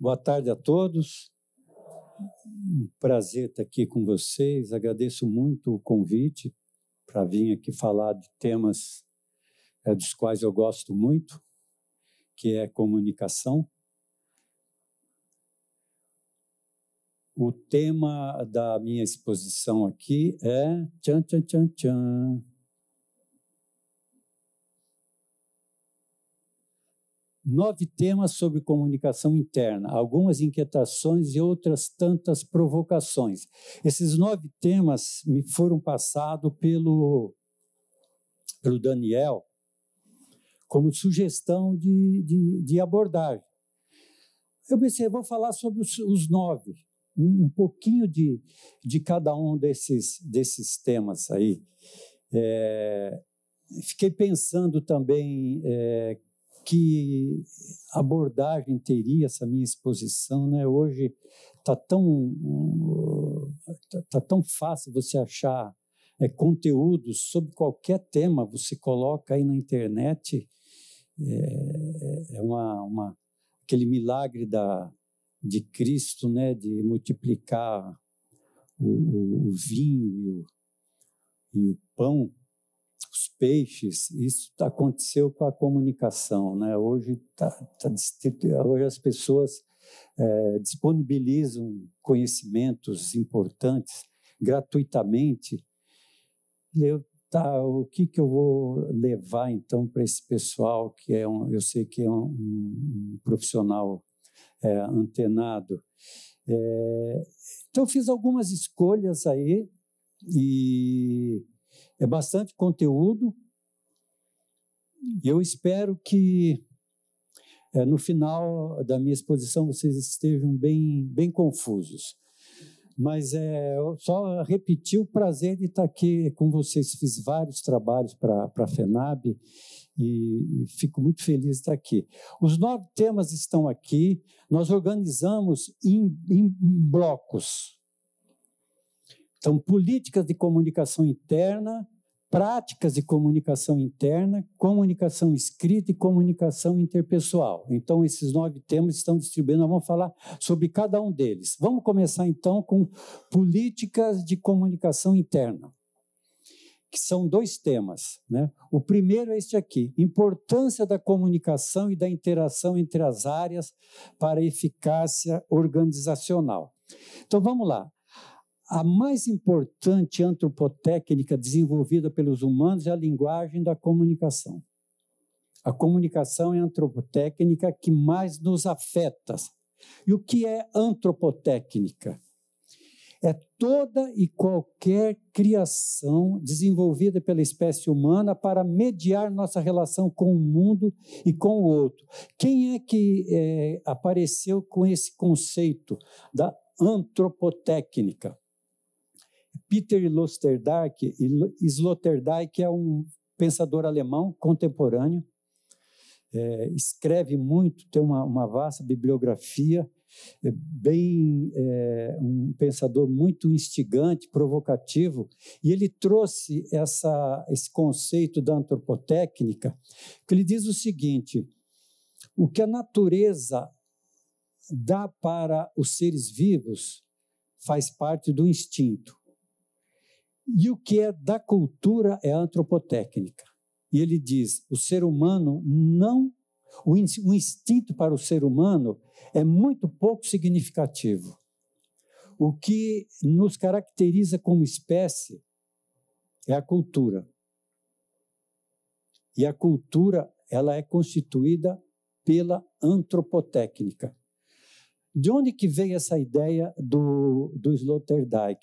Boa tarde a todos. Um prazer estar aqui com vocês. Agradeço muito o convite para vir aqui falar de temas dos quais eu gosto muito, que é comunicação. O tema da minha exposição aqui é 9 temas sobre comunicação interna, algumas inquietações e outras tantas provocações. Esses 9 temas me foram passados pelo Daniel como sugestão de abordagem. Eu pensei, vou falar sobre os 9, um pouquinho de cada um desses temas aí. Fiquei pensando também que abordagem teria essa minha exposição, né? Hoje tá tão fácil você achar conteúdos sobre qualquer tema, você coloca aí na internet, aquele milagre de Cristo, né? De multiplicar o vinho e o pão, os peixes. Isso aconteceu com a comunicação, né? Hoje hoje as pessoas disponibilizam conhecimentos importantes gratuitamente. O que eu vou levar então para esse pessoal que eu sei que é um profissional antenado? Então eu fiz algumas escolhas aí e é bastante conteúdo. Eu espero que no final da minha exposição vocês estejam bem confusos. Mas eu só repetir o prazer de estar aqui com vocês. Fiz vários trabalhos para a FENAB e fico muito feliz de estar aqui. Os 9 temas estão aqui. Nós organizamos em blocos. Então, políticas de comunicação interna, práticas de comunicação interna, comunicação escrita e comunicação interpessoal. Então, esses 9 temas estão distribuídos, nós vamos falar sobre cada um deles. Vamos começar, então, com políticas de comunicação interna, que são 2 temas, né? O primeiro é este aqui: importância da comunicação e da interação entre as áreas para a eficácia organizacional. Então, vamos lá. A mais importante antropotécnica desenvolvida pelos humanos é a linguagem da comunicação. A comunicação é a antropotécnica que mais nos afeta. E o que é antropotécnica? É toda e qualquer criação desenvolvida pela espécie humana para mediar nossa relação com o mundo e com o outro. Quem é que apareceu com esse conceito da antropotécnica? Peter Sloterdijk é um pensador alemão contemporâneo, escreve muito, tem uma vasta bibliografia, um pensador muito instigante, provocativo, e ele trouxe esse conceito da antropotécnica, que ele diz o seguinte: o que a natureza dá para os seres vivos faz parte do instinto. E o que é da cultura é a antropotécnica. E ele diz, o instinto para o ser humano é muito pouco significativo. O que nos caracteriza como espécie é a cultura. E a cultura, ela é constituída pela antropotécnica. De onde que veio essa ideia do Sloterdijk?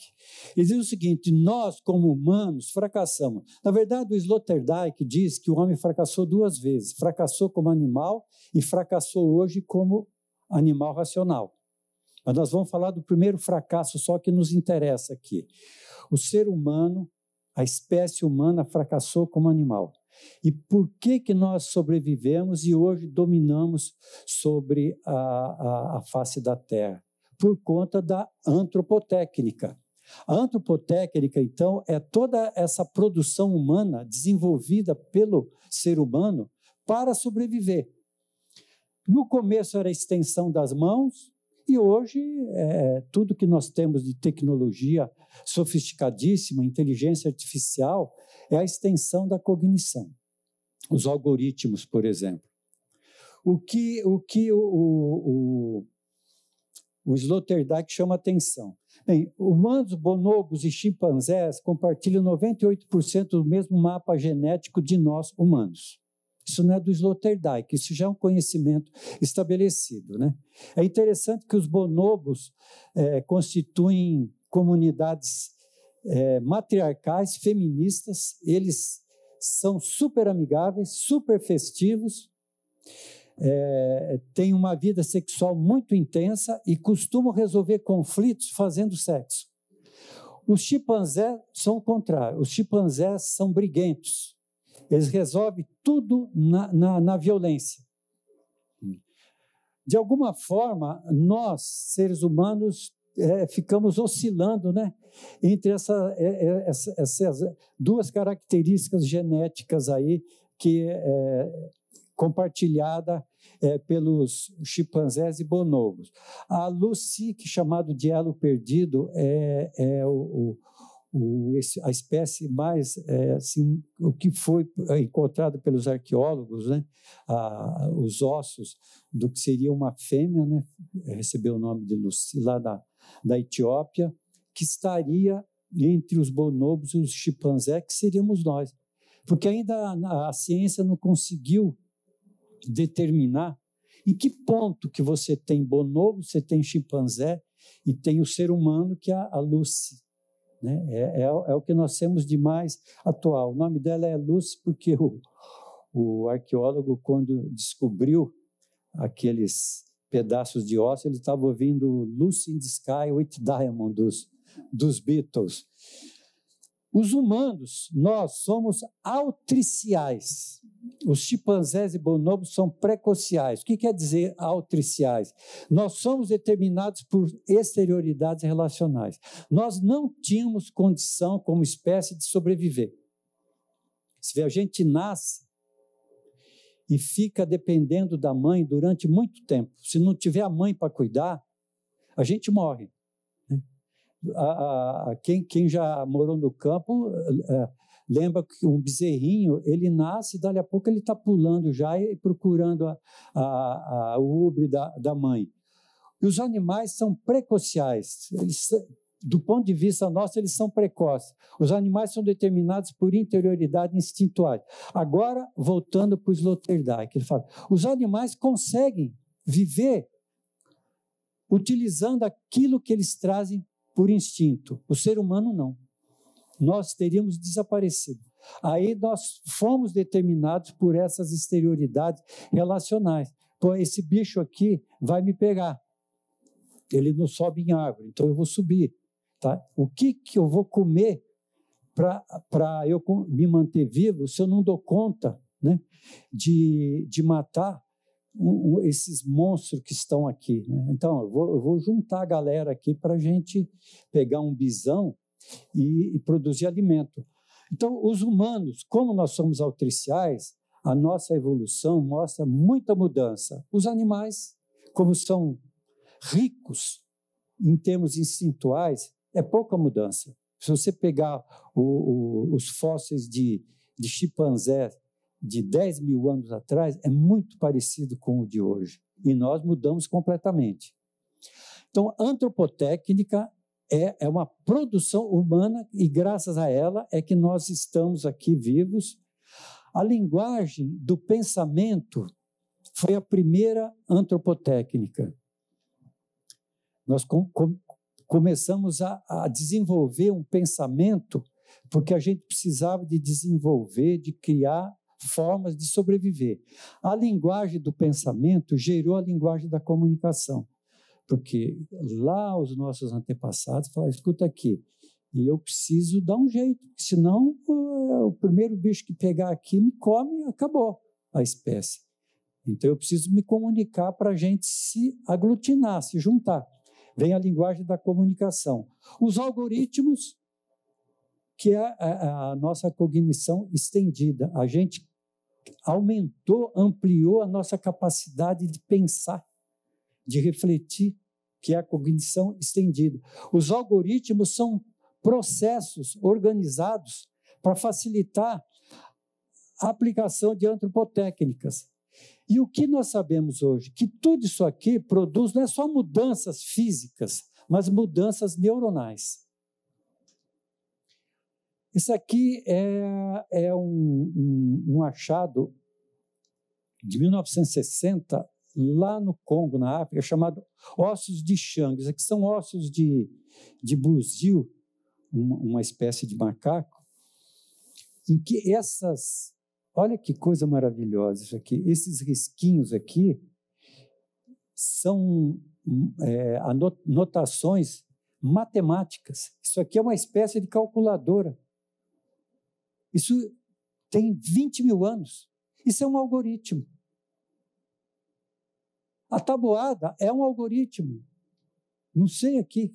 Ele diz o seguinte: nós, como humanos, fracassamos. Na verdade, o Sloterdijk diz que o homem fracassou 2 vezes. Fracassou como animal e fracassou hoje como animal racional. Mas nós vamos falar do primeiro fracasso só que nos interessa aqui. O ser humano, a espécie humana, fracassou como animal. E por que nós sobrevivemos e hoje dominamos sobre a face da Terra? Por conta da antropotécnica. A antropotécnica, então, é toda essa produção humana desenvolvida pelo ser humano para sobreviver. No começo era a extensão das mãos, E hoje, tudo que nós temos de tecnologia sofisticadíssima, inteligência artificial, é a extensão da cognição. Os algoritmos, por exemplo. O que o Sloterdijk chama atenção. Bem, humanos, bonobos e chimpanzés compartilham 98% do mesmo mapa genético de nós humanos. Isso não é do Sloterdijk, isso já é um conhecimento estabelecido, né? É interessante que os bonobos constituem comunidades matriarcais, feministas, eles são super amigáveis, super festivos, têm uma vida sexual muito intensa e costumam resolver conflitos fazendo sexo. Os chimpanzés são o contrário, os chimpanzés são briguentos. Eles resolvem tudo na violência. De alguma forma, nós, seres humanos, ficamos oscilando, né, entre essas duas características genéticas aí, que compartilhada pelos chimpanzés e bonobos. A Lucy, que é chamado de elo perdido, a espécie mais, assim, o que foi encontrado pelos arqueólogos, né? Os ossos do que seria uma fêmea, né? Recebeu o nome de Lucy, lá da Etiópia, que estaria entre os bonobos e os chimpanzés, que seríamos nós. Porque ainda a ciência não conseguiu determinar em que ponto que você tem bonobo, você tem chimpanzé e tem o ser humano, que é a Lucy. Né? É o que nós temos de mais atual. O nome dela é Lucy porque o arqueólogo, quando descobriu aqueles pedaços de osso, ele estava ouvindo Lucy in the Sky with Diamonds, dos Beatles. Os humanos, nós somos altriciais. Os chimpanzés e bonobos são precociais. O que quer dizer altriciais? Nós somos determinados por exterioridades relacionais. Nós não tínhamos condição, como espécie, de sobreviver. Se a gente nasce e fica dependendo da mãe durante muito tempo, se não tiver a mãe para cuidar, a gente morre. Quem já morou no campo lembra que um bezerrinho, ele nasce e dali a pouco ele está pulando já e procurando o úbre da mãe. E os animais são precociais, do ponto de vista nosso, eles são precoces. Os animais são determinados por interioridade instintuais. Agora, voltando para o Sloterdijk, ele fala, os animais conseguem viver utilizando aquilo que eles trazem por instinto. O ser humano não. Nós teríamos desaparecido. Aí nós fomos determinados por essas exterioridades relacionais. Pô, esse bicho aqui vai me pegar. Ele não sobe em árvore, então eu vou subir. Tá? O que eu vou comer para eu me manter vivo se eu não dou conta, né, de matar esses monstros que estão aqui, né? Então, eu vou juntar a galera aqui para a gente pegar um bisão e produzir alimento. Então, os humanos, como nós somos altriciais, a nossa evolução mostra muita mudança. Os animais, como são ricos em termos instintuais, é pouca mudança. Se você pegar os fósseis de chimpanzés de 10 mil anos atrás, é muito parecido com o de hoje. E nós mudamos completamente. Então, a antropotécnica é uma produção humana e, graças a ela, é que nós estamos aqui vivos. A linguagem do pensamento foi a primeira antropotécnica. Nós começamos a desenvolver um pensamento porque a gente precisava de desenvolver, de criar formas de sobreviver. A linguagem do pensamento gerou a linguagem da comunicação, porque lá os nossos antepassados falaram, escuta aqui, e eu preciso dar um jeito, senão o primeiro bicho que pegar aqui me come, acabou a espécie. Então eu preciso me comunicar para a gente se aglutinar, se juntar. Vem a linguagem da comunicação. Os algoritmos, que é a nossa cognição estendida. A gente aumentou, ampliou a nossa capacidade de pensar, de refletir, que é a cognição estendida. Os algoritmos são processos organizados para facilitar a aplicação de antropotécnicas. E o que nós sabemos hoje? Que tudo isso aqui produz não é só mudanças físicas, mas mudanças neuronais. Isso aqui é um achado de 1960, lá no Congo, na África, chamado ossos de Xang. Isso aqui são ossos de buzil, uma espécie de macaco, em que essas... Olha que coisa maravilhosa isso aqui. Esses risquinhos aqui são anotações matemáticas. Isso aqui é uma espécie de calculadora. Isso tem 20 mil anos. Isso é um algoritmo. A tabuada é um algoritmo. Não sei aqui,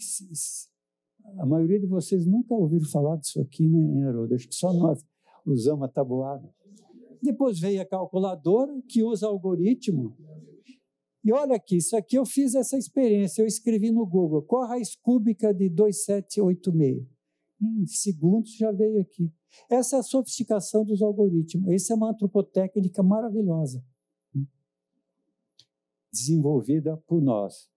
a maioria de vocês nunca ouviram falar disso aqui, né, Haroldo? Acho que só nós usamos a tabuada. Depois veio a calculadora, que usa algoritmo. E olha aqui, isso aqui eu fiz essa experiência, eu escrevi no Google, qual a raiz cúbica de 2786? Em segundos já veio aqui. Essa é a sofisticação dos algoritmos. Essa é uma antropotécnica maravilhosa, desenvolvida por nós.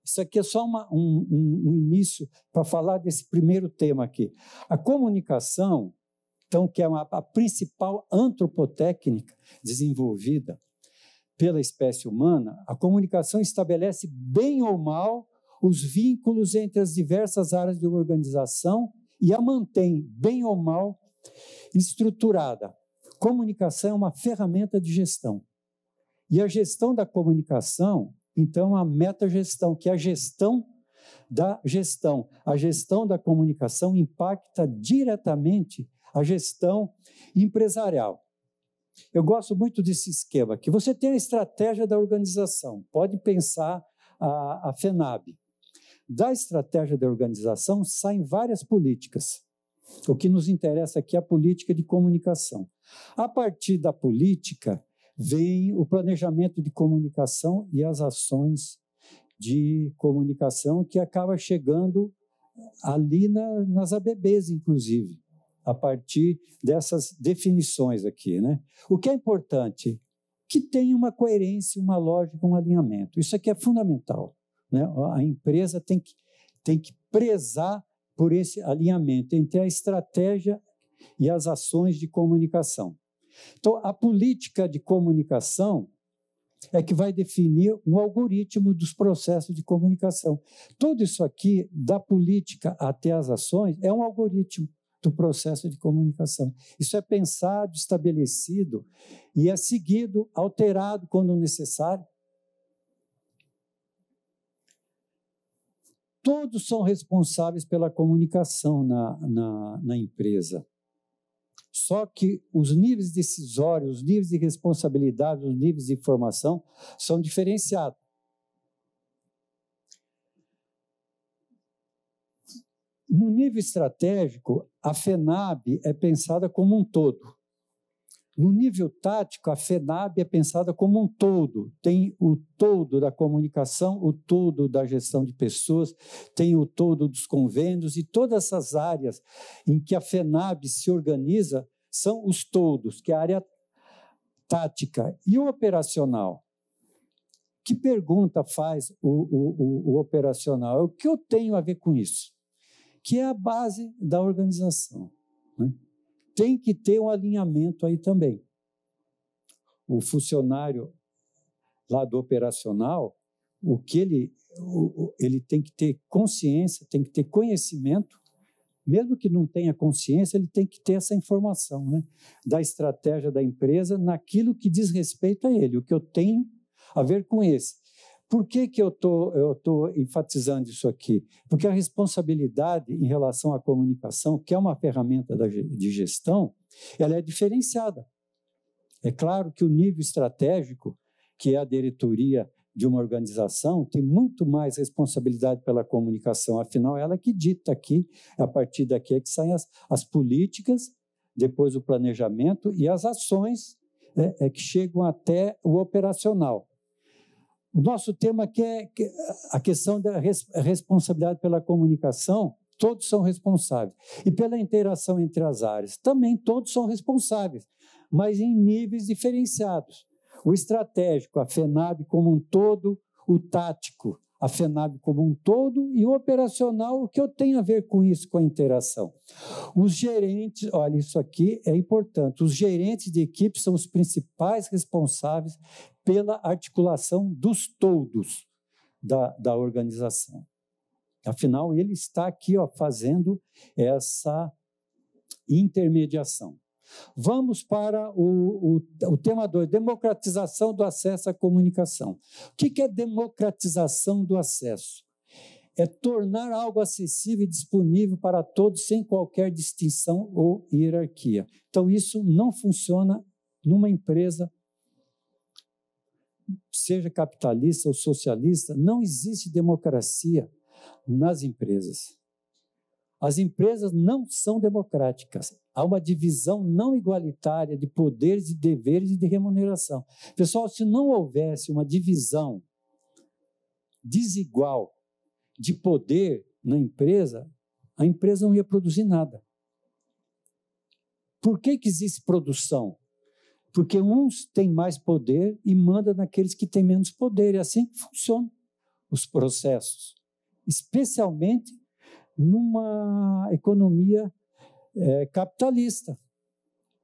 Isso aqui é só um início para falar desse primeiro tema aqui. A comunicação, então, que é a principal antropotécnica desenvolvida pela espécie humana, a comunicação estabelece bem ou mal os vínculos entre as diversas áreas de uma organização e a mantém, bem ou mal, estruturada. Comunicação é uma ferramenta de gestão. E a gestão da comunicação, então, a metagestão, que é a gestão da gestão. A gestão da comunicação impacta diretamente a gestão empresarial. Eu gosto muito desse esquema aqui. Você tem a estratégia da organização, pode pensar a FENAB. Da estratégia da organização saem várias políticas. O que nos interessa aqui é a política de comunicação. A partir da política, vem o planejamento de comunicação e as ações de comunicação que acaba chegando ali nas ABBs, inclusive, a partir dessas definições aqui, né? O que é importante? Que tenha uma coerência, uma lógica, um alinhamento. Isso aqui é fundamental, né? A empresa tem que prezar por esse alinhamento entre a estratégia e as ações de comunicação. Então, a política de comunicação é que vai definir um algoritmo dos processos de comunicação. Tudo isso aqui, da política até as ações, é um algoritmo do processo de comunicação. Isso é pensado, estabelecido e é seguido, alterado quando necessário. Todos são responsáveis pela comunicação na empresa. Só que os níveis decisórios, os níveis de responsabilidade, os níveis de informação são diferenciados. No nível estratégico, a FENAB é pensada como um todo. No nível tático, a FENAB é pensada como um todo. Tem o todo da comunicação, o todo da gestão de pessoas, tem o todo dos convênios, e todas essas áreas em que a FENAB se organiza são os todos, que é a área tática. E o operacional? Que pergunta faz o operacional? O que eu tenho a ver com isso? Que é a base da organização, né? Tem que ter um alinhamento aí também. O funcionário lá do operacional, ele tem que ter consciência, tem que ter conhecimento, mesmo que não tenha consciência, ele tem que ter essa informação, né, da estratégia da empresa naquilo que diz respeito a ele, o que eu tenho a ver com esse. Por que eu tô enfatizando isso aqui? Porque a responsabilidade em relação à comunicação, que é uma ferramenta de gestão, ela é diferenciada. É claro que o nível estratégico, que é a diretoria de uma organização, tem muito mais responsabilidade pela comunicação, afinal, ela que dita aqui, a partir daqui é que saem as políticas, depois o planejamento e as ações que chegam até o operacional. O nosso tema aqui é a questão da responsabilidade pela comunicação. Todos são responsáveis. E pela interação entre as áreas. Também todos são responsáveis, mas em níveis diferenciados. O estratégico, a FENAB como um todo, o tático, a FENAB como um todo, e o operacional, o que eu tenho a ver com isso, com a interação? Os gerentes, olha, isso aqui é importante, os gerentes de equipe são os principais responsáveis pela articulação dos todos da organização. Afinal, ele está aqui, ó, fazendo essa intermediação. Vamos para o tema 2, democratização do acesso à comunicação. O que é democratização do acesso? É tornar algo acessível e disponível para todos, sem qualquer distinção ou hierarquia. Então, isso não funciona numa empresa, seja capitalista ou socialista, não existe democracia nas empresas. As empresas não são democráticas. Há uma divisão não igualitária de poderes, de deveres e de remuneração. Pessoal, se não houvesse uma divisão desigual de poder na empresa, a empresa não ia produzir nada. Por que existe produção? Porque uns têm mais poder e mandam naqueles que têm menos poder. É assim que funcionam os processos. Especialmente numa economia capitalista.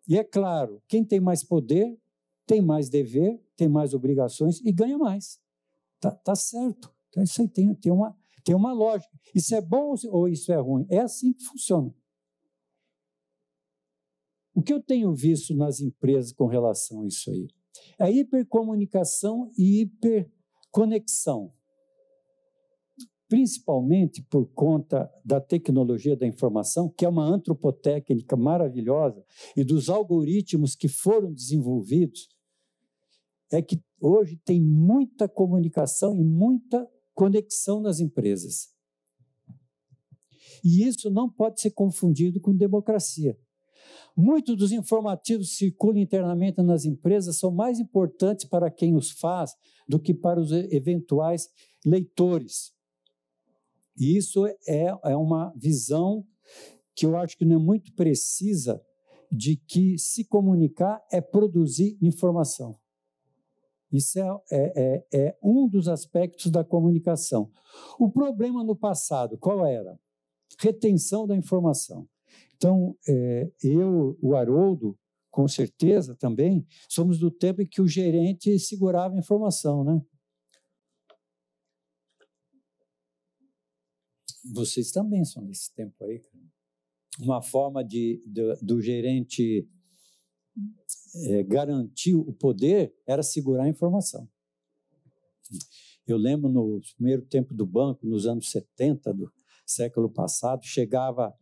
E é claro, quem tem mais poder, tem mais dever, tem mais obrigações e ganha mais. Tá certo. Então, isso aí tem uma lógica. Isso é bom ou isso é ruim? É assim que funciona. O que eu tenho visto nas empresas com relação a isso aí? É a hipercomunicação e hiperconexão. Principalmente por conta da tecnologia da informação, que é uma antropotécnica maravilhosa, e dos algoritmos que foram desenvolvidos, é que hoje tem muita comunicação e muita conexão nas empresas. E isso não pode ser confundido com democracia. Muitos dos informativos que circulam internamente nas empresas são mais importantes para quem os faz do que para os eventuais leitores. E isso é uma visão que eu acho que não é muito precisa, de que se comunicar é produzir informação. Isso é um dos aspectos da comunicação. O problema no passado, qual era? Retenção da informação. Então, o Haroldo, com certeza também, somos do tempo em que o gerente segurava a informação, né? Vocês também são desse tempo aí. Uma forma do gerente garantir o poder era segurar a informação. Eu lembro no primeiro tempo do banco, nos anos 70 do século passado, chegava,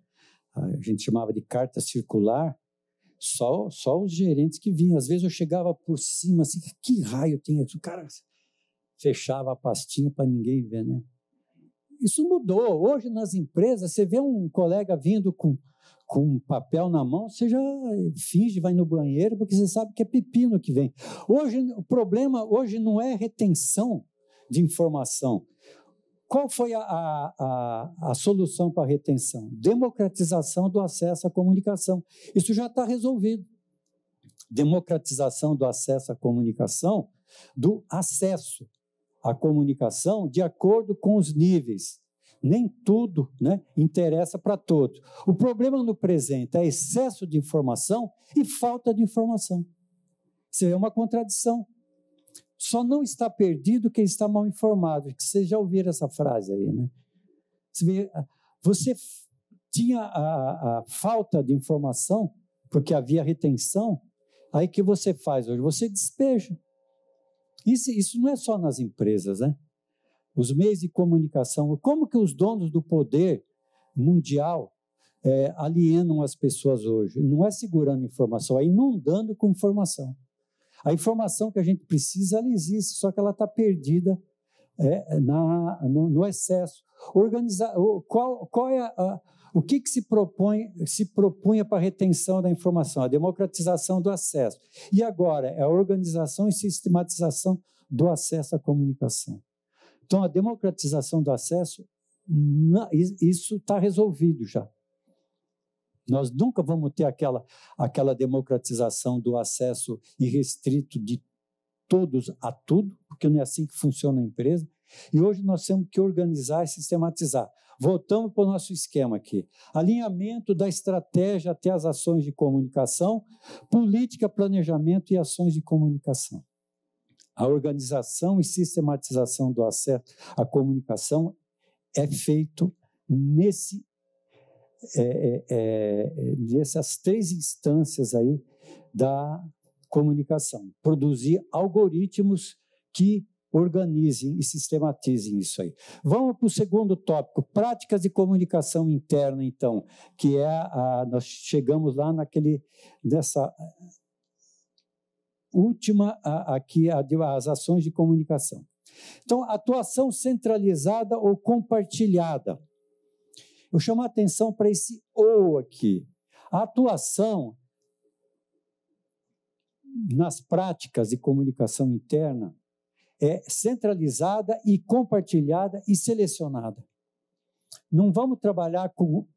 a gente chamava de carta circular, só os gerentes que vinham. Às vezes eu chegava por cima, assim, que raio tem aqui? O cara fechava a pastinha para ninguém ver, né? Isso mudou. Hoje, nas empresas, você vê um colega vindo com um papel na mão, você já finge, vai no banheiro, porque você sabe que é pepino que vem. Hoje, o problema hoje não é retenção de informação. Qual foi a solução para a retenção? Democratização do acesso à comunicação. Isso já está resolvido. Democratização do acesso à comunicação, do acesso à comunicação de acordo com os níveis. Nem tudo, né, interessa para todos. O problema no presente é excesso de informação e falta de informação. Isso é uma contradição. Só não está perdido quem está mal informado. Vocês já ouviram essa frase aí, né? Você tinha a falta de informação, porque havia retenção, aí o que você faz hoje? Você despeja. Isso não é só nas empresas, né? Os meios de comunicação, como que os donos do poder mundial alienam as pessoas hoje? Não é segurando informação, é inundando com informação. A informação que a gente precisa, ela existe, só que ela está perdida no excesso. O que se propunha para a retenção da informação? A democratização do acesso. E agora, é a organização e sistematização do acesso à comunicação. Então, a democratização do acesso, isso está resolvido já. Nós nunca vamos ter aquela democratização do acesso irrestrito de todos a tudo, porque não é assim que funciona a empresa. E hoje nós temos que organizar e sistematizar. Voltamos para o nosso esquema aqui. Alinhamento da estratégia até as ações de comunicação, política, planejamento e ações de comunicação. A organização e sistematização do acesso à comunicação é feito nessas 3 instâncias aí da comunicação. Produzir algoritmos que organizem e sistematizem isso aí. Vamos para o segundo tópico, práticas de comunicação interna, então, que nós chegamos lá nessa última aqui, as ações de comunicação. Então, atuação centralizada ou compartilhada. Eu chamo a atenção para esse ou aqui. A atuação nas práticas de comunicação interna é centralizada e compartilhada e selecionada. Não vamos trabalhar com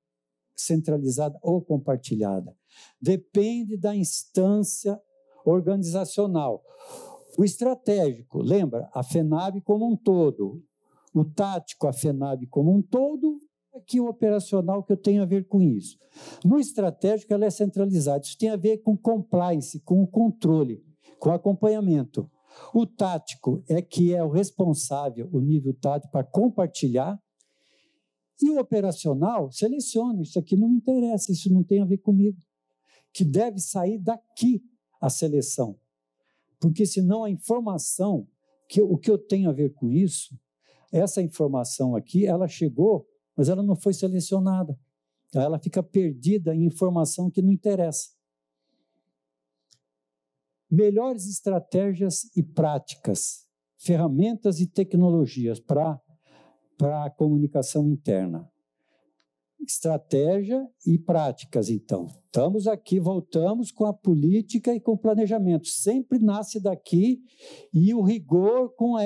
centralizada ou compartilhada. Depende da instância organizacional. O estratégico, lembra? A FENAB como um todo. O tático, a FENAB como um todo. Aqui o operacional que eu tenho a ver com isso. No estratégico, ela é centralizada. Isso tem a ver com compliance, com o controle, com acompanhamento. O tático que é o responsável, o nível tático, para compartilhar. E o operacional, seleciona. Isso aqui não me interessa, isso não tem a ver comigo. Que deve sair daqui a seleção. Porque senão a informação, o que eu tenho a ver com isso, essa informação aqui, ela chegou, mas ela não foi selecionada. Ela fica perdida em informação que não interessa. Melhores estratégias e práticas, ferramentas e tecnologias para a comunicação interna. Estratégia e práticas, então. Estamos aqui, voltamos com a política e com o planejamento. Sempre nasce daqui e o rigor com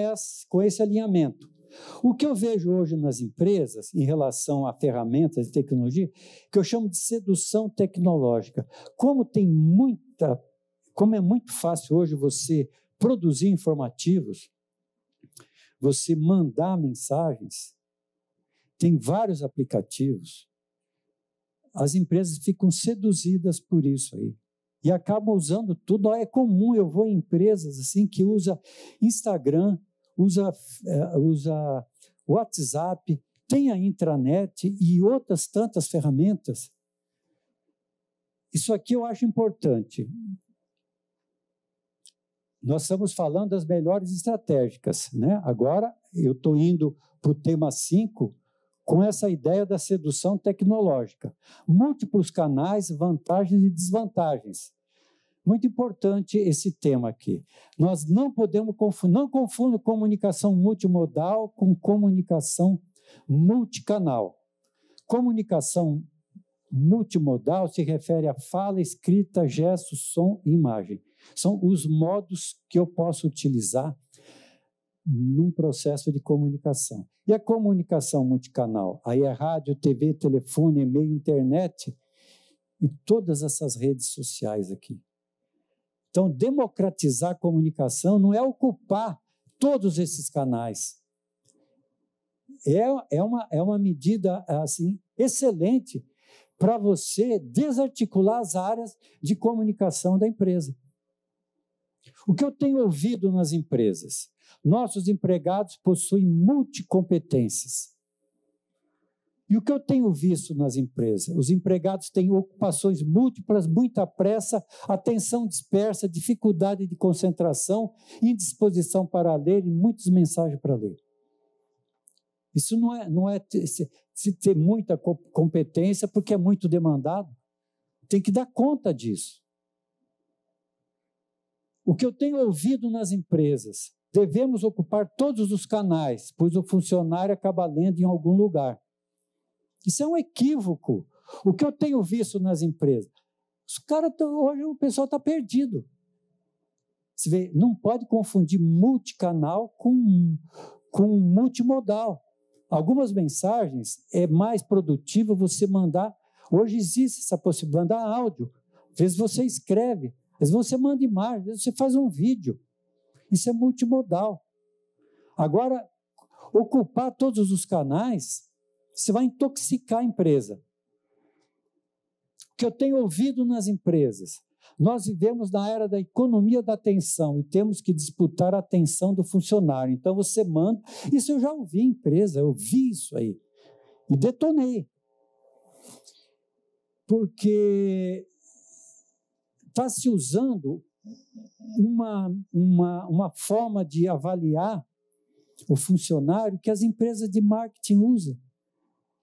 esse alinhamento. O que eu vejo hoje nas empresas, em relação a ferramentas e tecnologia, que eu chamo de sedução tecnológica. Como é muito fácil hoje você produzir informativos, você mandar mensagens, tem vários aplicativos, as empresas ficam seduzidas por isso aí. E acabam usando tudo. É comum, eu vou em empresas assim que usa Instagram, usa WhatsApp, tem a intranet e outras tantas ferramentas. Isso aqui eu acho importante. Nós estamos falando das melhores estratégicas, né? Agora eu estou indo para o tema 5 com essa ideia da sedução tecnológica. Múltiplos canais, vantagens e desvantagens. Muito importante esse tema aqui. Nós não podemos confundir, não confunda comunicação multimodal com comunicação multicanal. Comunicação multimodal se refere a fala, escrita, gesto, som e imagem. São os modos que eu posso utilizar num processo de comunicação. E a comunicação multicanal? Aí é rádio, TV, telefone, e-mail, internet e todas essas redes sociais aqui. Então, democratizar a comunicação não é ocupar todos esses canais. É uma medida assim, excelente para você desarticular as áreas de comunicação da empresa. O que eu tenho ouvido nas empresas? Nossos empregados possuem multicompetências. E o que eu tenho visto nas empresas? Os empregados têm ocupações múltiplas, muita pressa, atenção dispersa, dificuldade de concentração, indisposição para ler e muitas mensagens para ler. Isso não é ter muita competência porque é muito demandado. Tem que dar conta disso. O que eu tenho ouvido nas empresas? Devemos ocupar todos os canais, pois o funcionário acaba lendo em algum lugar. Isso é um equívoco. O que eu tenho visto nas empresas? Hoje o pessoal está perdido. Você vê, não pode confundir multicanal com multimodal. Algumas mensagens é mais produtivo você mandar. Hoje existe essa possibilidade, mandar áudio. Às vezes você escreve, às vezes você manda imagem, às vezes você faz um vídeo. Isso é multimodal. Agora, ocupar todos os canais, você vai intoxicar a empresa. O que eu tenho ouvido nas empresas, nós vivemos na era da economia da atenção e temos que disputar a atenção do funcionário. Então, você manda... Isso eu já ouvi em empresa, eu vi isso aí. E detonei. Porque está se usando uma forma de avaliar o funcionário que as empresas de marketing usam,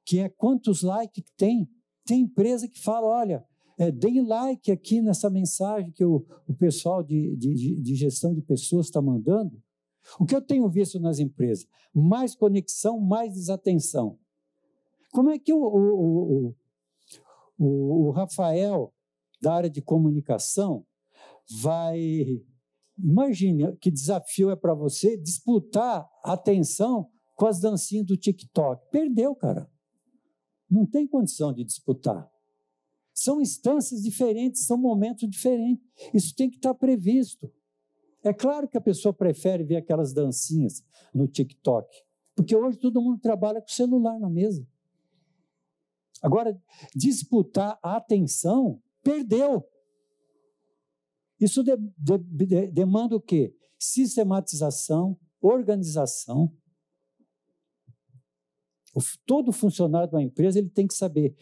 que é quantos likes que tem. Tem empresa que fala, olha, deem like aqui nessa mensagem que o pessoal de gestão de pessoas está mandando. O que eu tenho visto nas empresas? Mais conexão, mais desatenção. Como é que o Rafael, da área de comunicação, vai... Imagine que desafio é para você disputar a atenção com as dancinhas do TikTok. Perdeu, cara. Não tem condição de disputar. São instâncias diferentes, são momentos diferentes. Isso tem que estar previsto. É claro que a pessoa prefere ver aquelas dancinhas no TikTok, porque hoje todo mundo trabalha com o celular na mesa. Agora, disputar a atenção, perdeu. Isso demanda o quê? Sistematização, organização. Todo funcionário de uma empresa ele tem que saber,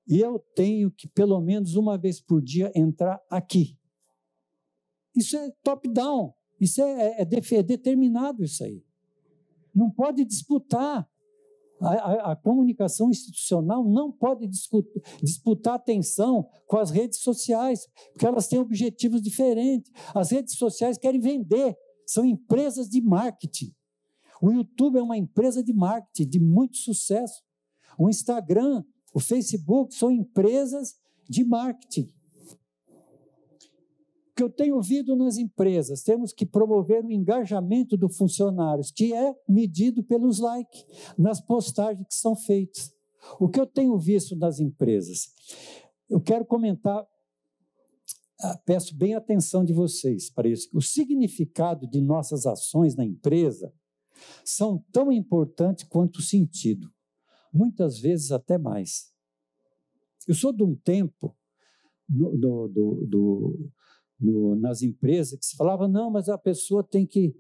eu tenho que, pelo menos uma vez por dia, entrar aqui. Isso é top-down, isso é determinado isso aí. Não pode disputar. A comunicação institucional não pode disputar atenção com as redes sociais, porque elas têm objetivos diferentes. As redes sociais querem vender, são empresas de marketing. O YouTube é uma empresa de marketing de muito sucesso. O Instagram, o Facebook são empresas de marketing. O que eu tenho ouvido nas empresas, temos que promover o engajamento dos funcionários, que é medido pelos likes, nas postagens que são feitas. O que eu tenho visto nas empresas? Eu quero comentar, peço bem a atenção de vocês para isso. O significado de nossas ações na empresa são tão importantes quanto o sentido, muitas vezes até mais. Eu sou de um tempo, nas empresas, que se falava, não, mas a pessoa tem que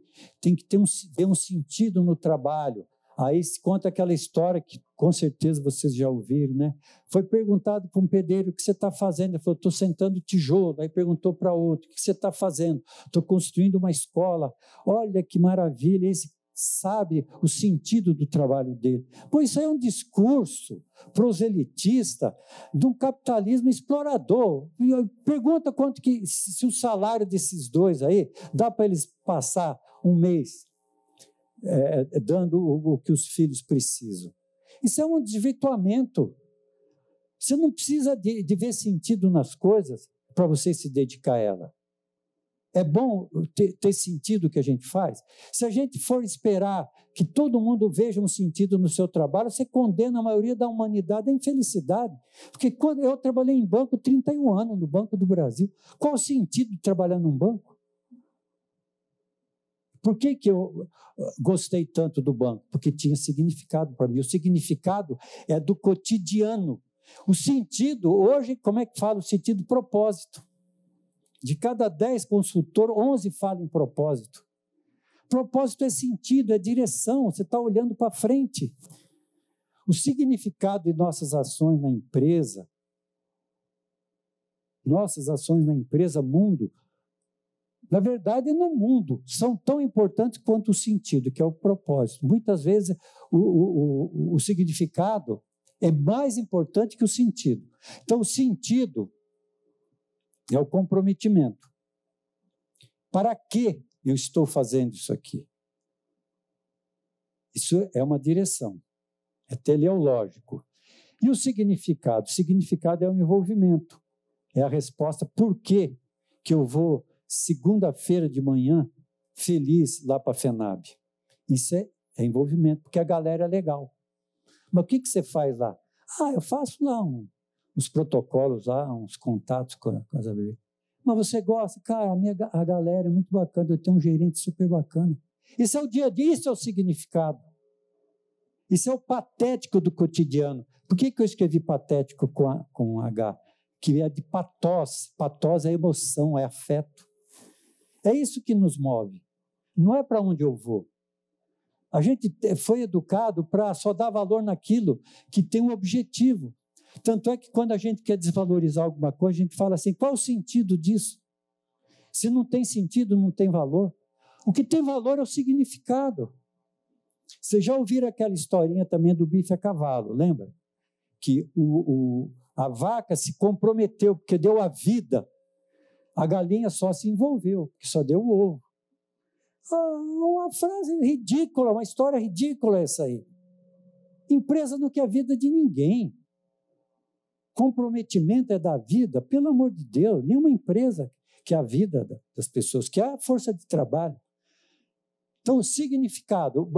ter um sentido no trabalho. Aí se conta aquela história que com certeza vocês já ouviram, né? Foi perguntado para um pedreiro, o que você está fazendo? Ele falou, estou sentando tijolo. Aí perguntou para outro, o que você está fazendo? Estou construindo uma escola. Olha que maravilha, esse sabe o sentido do trabalho dele. Pois isso aí é um discurso proselitista de um capitalismo explorador. Pergunta quanto que, se o salário desses dois aí, dá para eles passar um mês dando o que os filhos precisam. Isso é um desvirtuamento. Você não precisa de ver sentido nas coisas para você se dedicar a ela. É bom ter sentido o que a gente faz. Se a gente for esperar que todo mundo veja um sentido no seu trabalho, você condena a maioria da humanidade à infelicidade. Porque quando eu trabalhei em banco 31 anos, no Banco do Brasil, qual o sentido de trabalhar num banco? Por que eu gostei tanto do banco? Porque tinha significado para mim. O significado é do cotidiano. O sentido, hoje, como é que fala o sentido? Propósito. De cada 10 consultores, 11 falam em propósito. Propósito é sentido, é direção, você está olhando para frente. O significado de nossas ações na empresa, mundo, na verdade, no mundo, são tão importantes quanto o sentido, que é o propósito. Muitas vezes, o significado é mais importante que o sentido. Então, o sentido é o comprometimento. Para que eu estou fazendo isso aqui? Isso é uma direção, é teleológico. E o significado? O significado é o envolvimento, é a resposta por que eu vou segunda-feira de manhã, feliz lá para a FENAB. Isso é envolvimento, porque a galera é legal. Mas o que você faz lá? Eu faço lá uns protocolos, lá, uns contatos com as ABB. Mas você gosta? Cara, a galera é muito bacana, eu tenho um gerente super bacana. Isso é o dia a dia, isso é o significado. Isso é o patético do cotidiano. Por que eu escrevi patético com H? Que é de patós. Patós é emoção, é afeto. É isso que nos move. Não é para onde eu vou. A gente foi educado para só dar valor naquilo que tem um objetivo. Tanto é que quando a gente quer desvalorizar alguma coisa, a gente fala assim, qual o sentido disso? Se não tem sentido, não tem valor. O que tem valor é o significado. Vocês já ouviram aquela historinha também do bife a cavalo, lembra? Que a vaca se comprometeu, porque deu a vida. A galinha só se envolveu, porque só deu o ovo. Uma frase ridícula, uma história ridícula essa aí. Empresa não quer a vida de ninguém. Comprometimento é da vida, pelo amor de Deus. Nenhuma empresa quer a vida das pessoas, quer a força de trabalho. Então, o significado,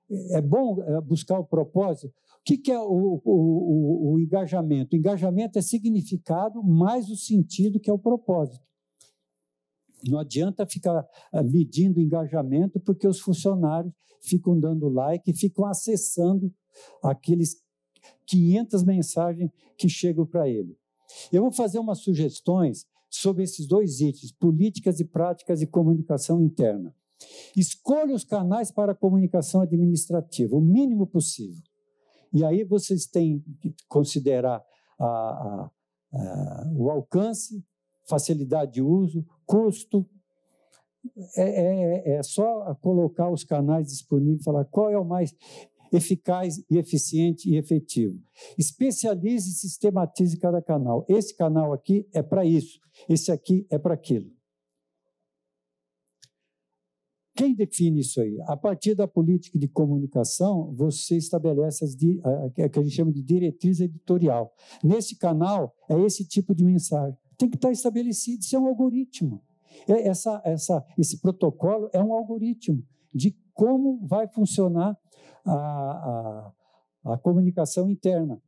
é bom buscar o propósito. O que é o engajamento? O engajamento é significado mais o sentido, que é o propósito. Não adianta ficar medindo engajamento, porque os funcionários ficam dando like e ficam acessando aqueles 500 mensagens que chegam para ele. Eu vou fazer umas sugestões sobre esses dois itens, políticas e práticas de comunicação interna. Escolha os canais para a comunicação administrativa, o mínimo possível. E aí vocês têm que considerar o alcance, facilidade de uso, custo. É só colocar os canais disponíveis e falar qual é o mais eficaz e eficiente e efetivo. Especialize e sistematize cada canal. Esse canal aqui é para isso, esse aqui é para aquilo. Quem define isso aí? A partir da política de comunicação, você estabelece o que a gente chama de diretriz editorial. Nesse canal, é esse tipo de mensagem. Tem que estar estabelecido, isso é um algoritmo. Esse protocolo é um algoritmo de como vai funcionar a comunicação interna.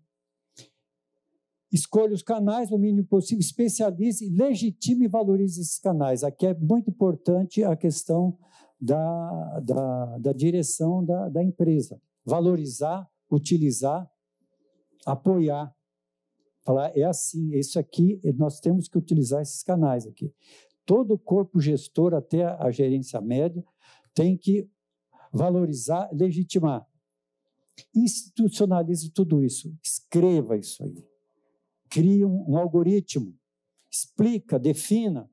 Escolha os canais, no mínimo possível, especialize, legitime e valorize esses canais. Aqui é muito importante a questão da direção da empresa. Valorizar, utilizar, apoiar. Falar, é assim, isso aqui, nós temos que utilizar esses canais aqui. Todo o corpo gestor, até a gerência média, tem que valorizar, legitimar. Institucionalize tudo isso. Escreva isso aí. Crie um algoritmo. Explica, defina.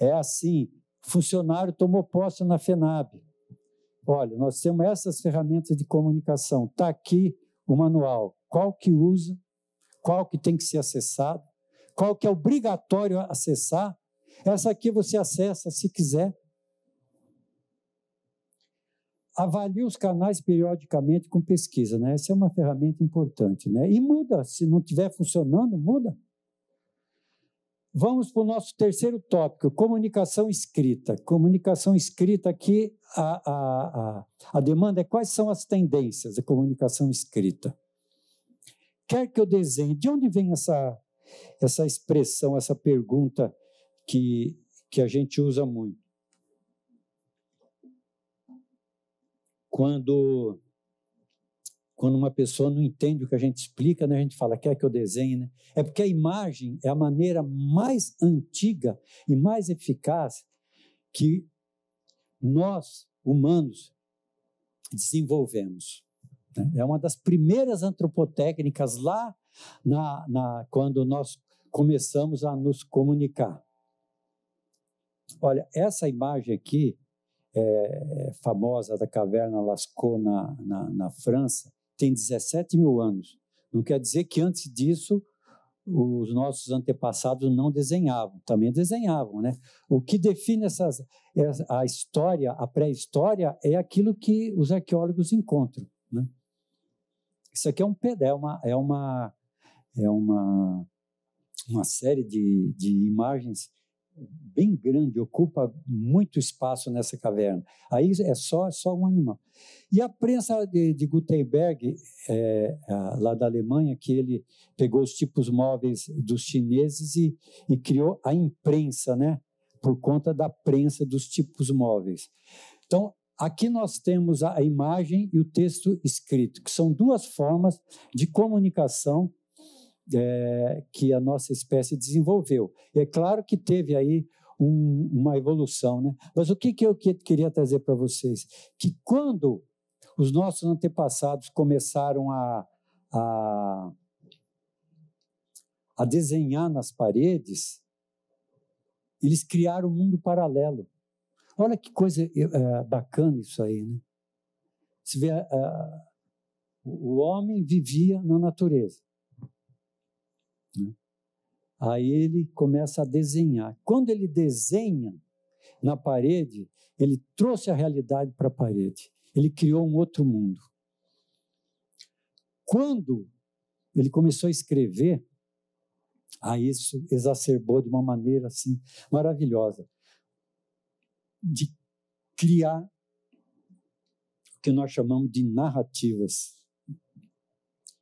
É assim, funcionário tomou posse na FENAB. Olha, nós temos essas ferramentas de comunicação. Está aqui o manual. Qual que usa, qual que tem que ser acessado, qual que é obrigatório acessar. Essa aqui você acessa se quiser. Avalie os canais periodicamente com pesquisa, né? Essa é uma ferramenta importante, né? E muda, se não estiver funcionando, muda. Vamos para o nosso terceiro tópico, comunicação escrita. Comunicação escrita aqui, a demanda é quais são as tendências da comunicação escrita. Quer que eu desenhe? De onde vem essa expressão, essa pergunta que a gente usa muito? Quando uma pessoa não entende o que a gente explica, né, a gente fala, quer que eu desenhe? Né? É porque a imagem é a maneira mais antiga e mais eficaz que nós, humanos, desenvolvemos. Né? É uma das primeiras antropotécnicas lá quando nós começamos a nos comunicar. Olha, essa imagem aqui, famosa da caverna Lascaux na França, tem 17 mil anos. Não quer dizer que antes disso os nossos antepassados não desenhavam, também desenhavam, né? O que define a história, a pré-história, é aquilo que os arqueólogos encontram, né? Isso aqui é uma série de imagens bem grande, ocupa muito espaço nessa caverna. Aí é só um animal. E a prensa de Gutenberg, lá da Alemanha, que ele pegou os tipos móveis dos chineses e criou a imprensa, né? Por conta da prensa dos tipos móveis. Então, aqui nós temos a imagem e o texto escrito, que são duas formas de comunicação que a nossa espécie desenvolveu. É claro que teve aí uma evolução, né? Mas o que eu queria trazer para vocês? Que quando os nossos antepassados começaram a desenhar nas paredes, eles criaram um mundo paralelo. Olha que coisa bacana isso aí, né? Você vê, o homem vivia na natureza. Aí ele começa a desenhar. Quando ele desenha na parede, ele trouxe a realidade para a parede. Ele criou um outro mundo. Quando ele começou a escrever, aí isso exacerbou de uma maneira assim maravilhosa, de criar o que nós chamamos de narrativas.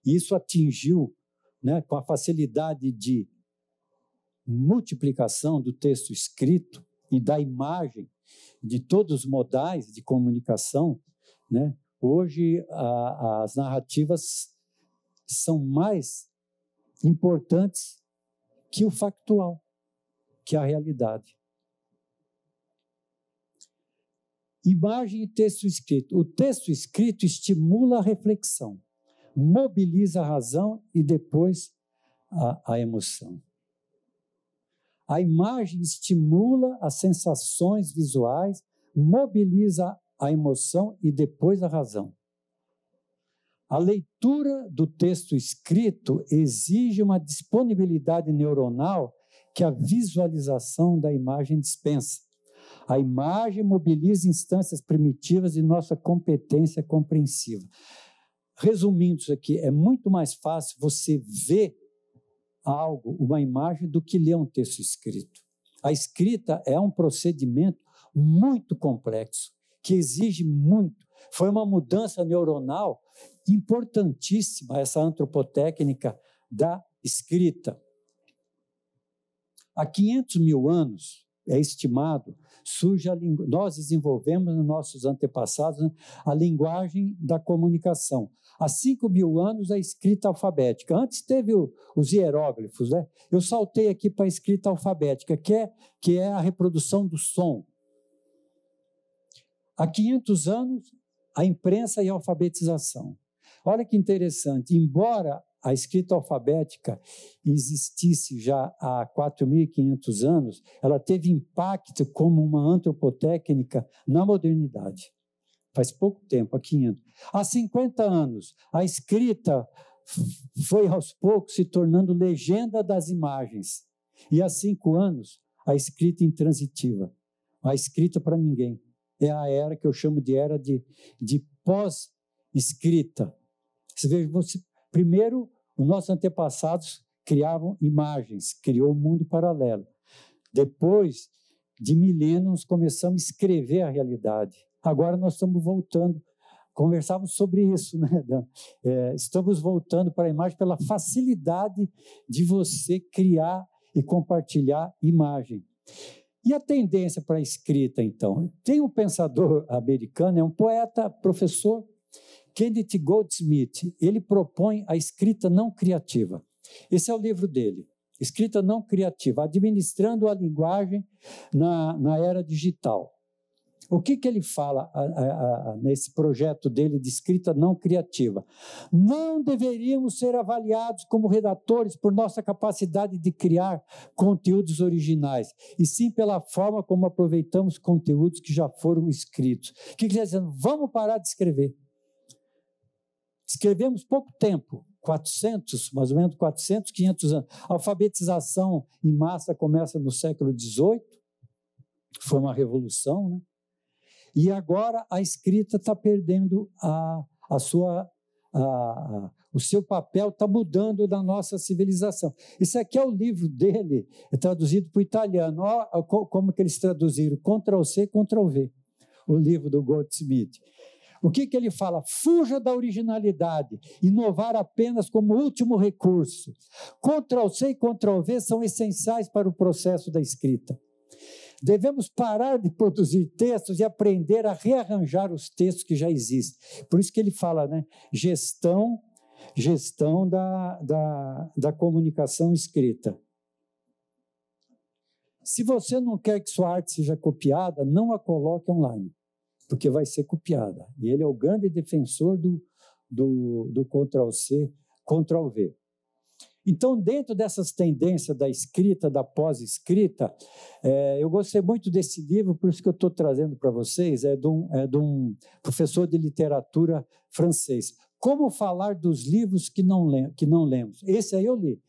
Isso atingiu, né, com a facilidade de multiplicação do texto escrito e da imagem, de todos os modais de comunicação, né? Hoje as narrativas são mais importantes que o factual, que a realidade. Imagem e texto escrito. O texto escrito estimula a reflexão, mobiliza a razão e depois a emoção. A imagem estimula as sensações visuais, mobiliza a emoção e depois a razão. A leitura do texto escrito exige uma disponibilidade neuronal que a visualização da imagem dispensa. A imagem mobiliza instâncias primitivas de nossa competência compreensiva. Resumindo isso aqui, é muito mais fácil você ver algo, uma imagem, do que ler um texto escrito. A escrita é um procedimento muito complexo, que exige muito. Foi uma mudança neuronal importantíssima, essa antropotécnica da escrita. Há 500 mil anos, é estimado, nós desenvolvemos nos nossos antepassados, né, a linguagem da comunicação. Há 5 mil anos, a escrita alfabética. Antes teve os hieróglifos, né? Eu saltei aqui para a escrita alfabética, que é a reprodução do som. Há 500 anos, a imprensa e a alfabetização. Olha que interessante, embora a escrita alfabética existisse já há 4.500 anos, ela teve impacto como uma antropotécnica na modernidade. Faz pouco tempo, há 500. Há 50 anos, a escrita foi aos poucos se tornando legenda das imagens. E há 5 anos, a escrita intransitiva. A escrita para ninguém. É a era que eu chamo de era de pós-escrita. Primeiro, os nossos antepassados criavam imagens, criou um mundo paralelo. Depois de milênios, começamos a escrever a realidade. Agora nós estamos voltando, conversávamos sobre isso, né, Dan? Estamos voltando para a imagem pela facilidade de você criar e compartilhar imagem. E a tendência para a escrita, então? Tem um pensador americano, é um poeta, professor, Kenneth Goldsmith. Ele propõe a escrita não criativa. Esse é o livro dele, Escrita Não Criativa, administrando a linguagem na era digital. O que ele fala nesse projeto dele de escrita não criativa? Não deveríamos ser avaliados como redatores por nossa capacidade de criar conteúdos originais, e sim pela forma como aproveitamos conteúdos que já foram escritos. O que ele está dizendo? Vamos parar de escrever. Escrevemos pouco tempo, 400, mais ou menos 400, 500 anos. A alfabetização em massa começa no século XVIII, foi uma revolução, né? E agora a escrita está perdendo a sua o seu papel está mudando na nossa civilização. Esse aqui é o livro dele, é traduzido para o italiano. Olha como que eles traduziram, Ctrl+C, Ctrl+V, o livro do Goldsmith. O que ele fala? Fuja da originalidade, inovar apenas como último recurso. Ctrl+C e Ctrl+V são essenciais para o processo da escrita. Devemos parar de produzir textos e aprender a rearranjar os textos que já existem. Por isso que ele fala, né? Gestão da comunicação escrita. Se você não quer que sua arte seja copiada, não a coloque online, porque vai ser copiada. E ele é o grande defensor do Ctrl+C, Ctrl+V. Então, dentro dessas tendências da escrita, da pós-escrita, eu gostei muito desse livro, por isso que eu estou trazendo para vocês, é de um professor de literatura francês. Como falar dos livros que não lemos. Esse aí eu li.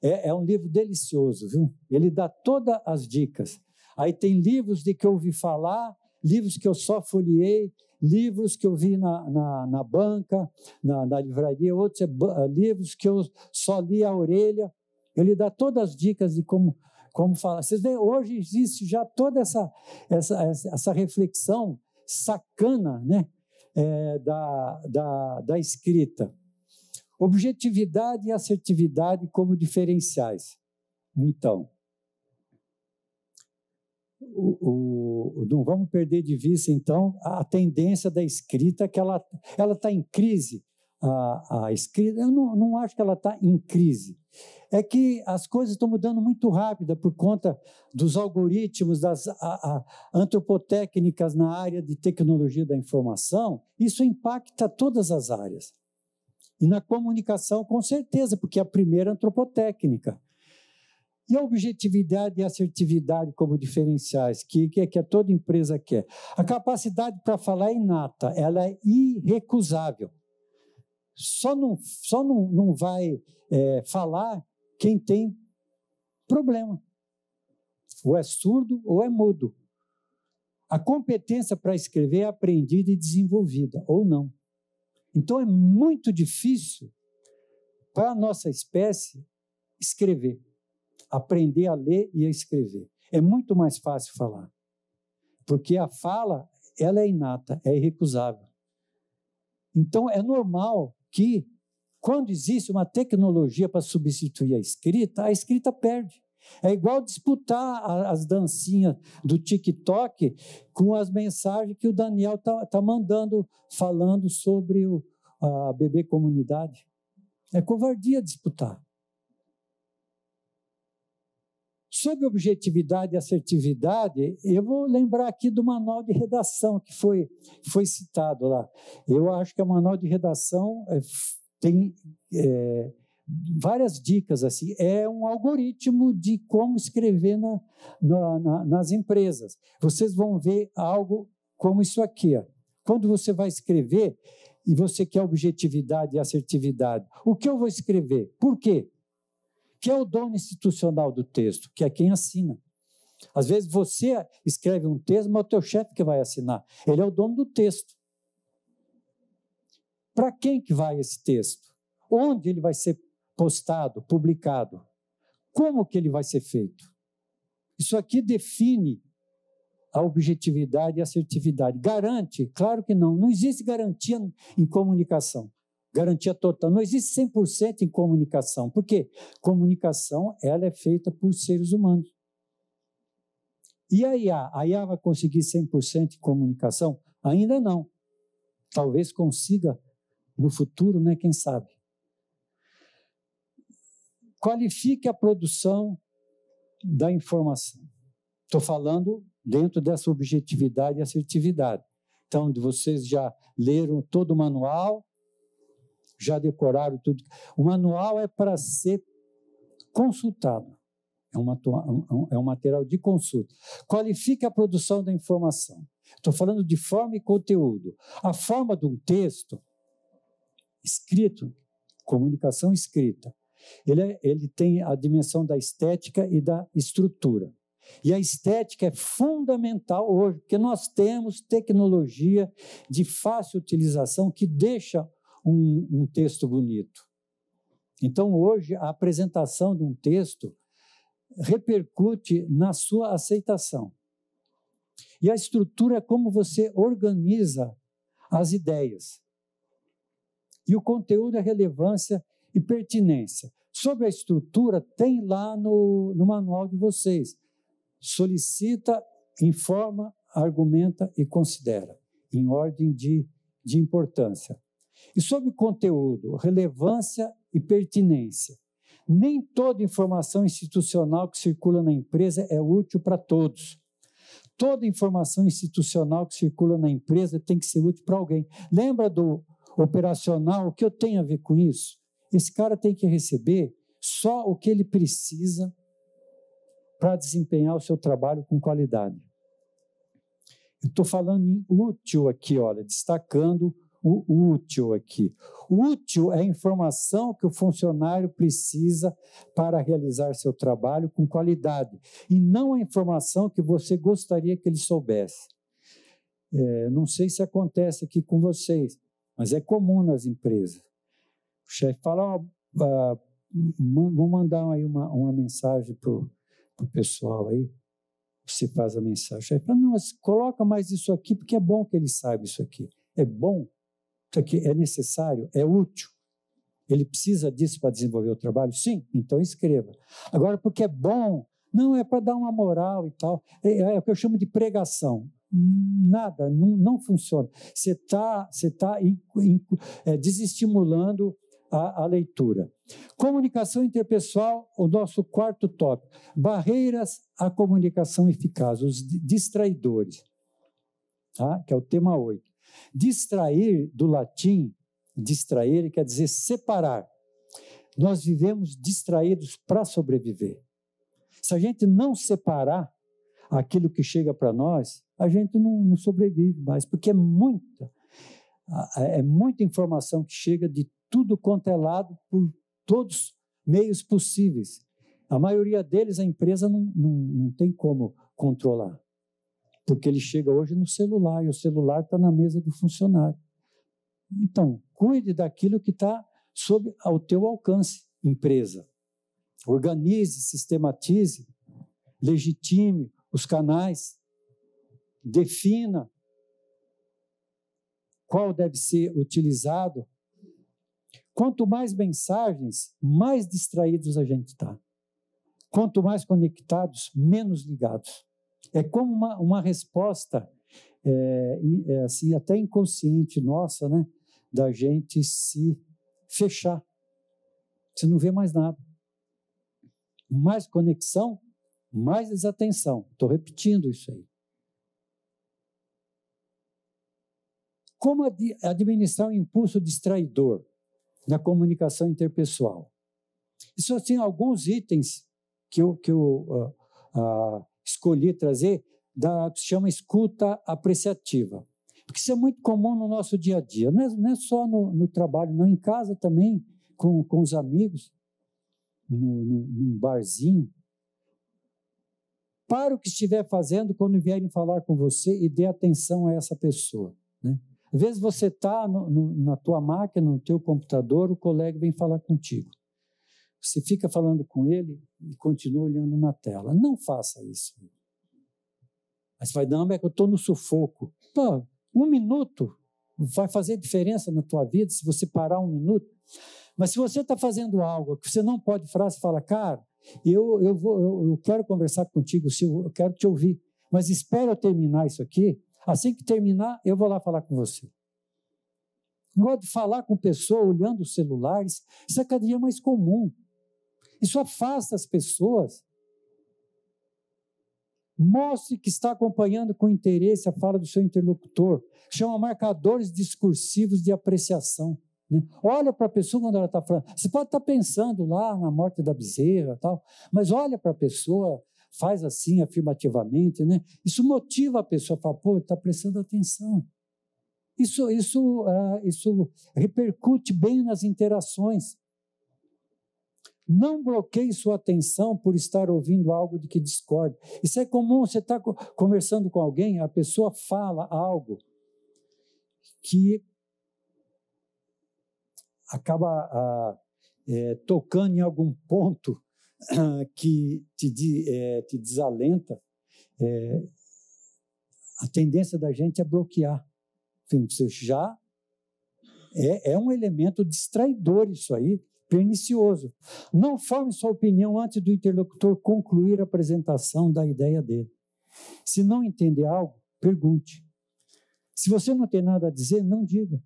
É um livro delicioso, viu? Ele dá todas as dicas. Aí tem livros de que eu ouvi falar, livros que eu só folheei, livros que eu vi na banca, na livraria, outros livros que eu só li à orelha. Ele dá todas as dicas de como falar. Vocês veem, hoje existe já toda essa reflexão sacana, né? Da escrita. Objetividade e assertividade como diferenciais. Então, não vamos perder de vista, então, a tendência da escrita, que ela está em crise. A escrita, eu não acho que ela está em crise. É que as coisas estão mudando muito rápido por conta dos algoritmos, das antropotécnicas na área de tecnologia da informação. Isso impacta todas as áreas. E na comunicação, com certeza, porque é a primeira antropotécnica. E a objetividade e a assertividade como diferenciais, que toda empresa quer. A capacidade para falar é inata, ela é irrecusável. Só não vai falar quem tem problema. Ou é surdo ou é mudo. A competência para escrever é aprendida e desenvolvida, ou não. Então é muito difícil para a nossa espécie escrever. Aprender a ler e a escrever. É muito mais fácil falar. Porque a fala, ela é inata, é irrecusável. Então, é normal que, quando existe uma tecnologia para substituir a escrita perde. É igual disputar as dancinhas do TikTok com as mensagens que o Daniel está mandando, falando sobre a bebê comunidade. É covardia disputar. Sobre objetividade e assertividade, eu vou lembrar aqui do manual de redação que foi citado lá. Eu acho que o manual de redação tem várias dicas. Assim. É um algoritmo de como escrever nas empresas. Vocês vão ver algo como isso aqui. Ó. Quando você vai escrever e você quer objetividade e assertividade, o que eu vou escrever? Por quê? Que é o dono institucional do texto, que é quem assina. Às vezes você escreve um texto, mas é o teu chefe que vai assinar. Ele é o dono do texto. Para quem que vai esse texto? Onde ele vai ser postado, publicado? Como que ele vai ser feito? Isso aqui define a objetividade e a assertividade. Garante? Claro que não. Não existe garantia em comunicação. Garantia total. Não existe 100% em comunicação. Por quê? Comunicação, ela é feita por seres humanos. E a IA? A IA vai conseguir 100% em comunicação? Ainda não. Talvez consiga no futuro, né? Quem sabe? Qualifique a produção da informação. Estou falando dentro dessa objetividade e assertividade. Então, vocês já leram todo o manual, já decoraram tudo. O manual é para ser consultado. É um material de consulta. Qualifique a produção da informação. Estou falando de forma e conteúdo. A forma de um texto escrito, comunicação escrita, ele tem a dimensão da estética e da estrutura. E a estética é fundamental hoje, porque nós temos tecnologia de fácil utilização que deixa um texto bonito. Então, hoje, a apresentação de um texto repercute na sua aceitação. E a estrutura é como você organiza as ideias. E o conteúdo é relevância e pertinência. Sobre a estrutura, tem lá no manual de vocês. Solicita, informa, argumenta e considera, em ordem de importância. E sobre conteúdo, relevância e pertinência. Nem toda informação institucional que circula na empresa é útil para todos. Toda informação institucional que circula na empresa tem que ser útil para alguém. Lembra do operacional? O que eu tenho a ver com isso? Esse cara tem que receber só o que ele precisa para desempenhar o seu trabalho com qualidade. Eu estou falando em útil aqui, olha, destacando o útil aqui. O útil é a informação que o funcionário precisa para realizar seu trabalho com qualidade, e não a informação que você gostaria que ele soubesse. Não sei se acontece aqui com vocês, mas é comum nas empresas. O chefe fala, vou mandar aí uma mensagem para o pessoal aí, você faz a mensagem. O chefe fala, não, mas coloca mais isso aqui, porque é bom que ele saiba isso aqui. É bom, isso aqui é necessário, é útil. Ele precisa disso para desenvolver o trabalho? Sim, então escreva. Agora, porque é bom, não é para dar uma moral e tal, é o que eu chamo de pregação. Nada, não funciona. Você está desestimulando a leitura. Comunicação interpessoal, o nosso quarto tópico. Barreiras à comunicação eficaz, os distraidores, tá? Que é o tema 8. Distrair, do latim, distrair quer dizer separar. Nós vivemos distraídos para sobreviver. Se a gente não separar aquilo que chega para nós, a gente não sobrevive mais, porque é muita informação que chega de tudo quanto é lado, por todos os meios possíveis. A maioria deles, a empresa não tem como controlar, porque ele chega hoje no celular, e o celular está na mesa do funcionário. Então, cuide daquilo que está sob o teu alcance, empresa. Organize, sistematize, legitime os canais, defina qual deve ser utilizado. Quanto mais mensagens, mais distraídos a gente está. Quanto mais conectados, menos ligados. É como uma resposta, assim, até inconsciente nossa, né, da gente se fechar. Você não vê mais nada. Mais conexão, mais desatenção. Estou repetindo isso aí. Como administrar um impulso distraidor na comunicação interpessoal? Isso assim, alguns itens que eu escolhi trazer, que se chama escuta apreciativa. Porque isso é muito comum no nosso dia a dia. Não é só no trabalho, não, em casa também, com os amigos, num barzinho. Para o que estiver fazendo quando vierem falar com você e dê atenção a essa pessoa, né? Às vezes você está na tua máquina, no teu computador, o colega vem falar contigo. Você fica falando com ele e continua olhando na tela. Não faça isso. Mas vai, não, é que eu estou no sufoco. Pô, 1 minuto vai fazer diferença na tua vida se você parar 1 minuto. Mas se você está fazendo algo que você não pode falar, você fala, cara, eu quero conversar contigo, eu quero te ouvir, mas espera eu terminar isso aqui. Assim que terminar, eu vou lá falar com você. O negócio de falar com pessoa olhando os celulares, isso é cada dia mais comum. Isso afasta as pessoas. Mostre que está acompanhando com interesse a fala do seu interlocutor. Chama marcadores discursivos de apreciação, né? Olha para a pessoa quando ela está falando. Você pode estar pensando lá na morte da bezerra, tal, mas olha para a pessoa, faz assim afirmativamente, né? Isso motiva a pessoa a falar, pô, está prestando atenção. Isso repercute bem nas interações. Não bloqueie sua atenção por estar ouvindo algo de que discorda. Isso é comum, você está conversando com alguém, a pessoa fala algo que acaba tocando em algum ponto que te desalenta, a tendência da gente é bloquear. Enfim, você já é um elemento distraidor isso aí, pernicioso. Não forme sua opinião antes do interlocutor concluir a apresentação da ideia dele. Se não entender algo, pergunte. Se você não tem nada a dizer, não diga.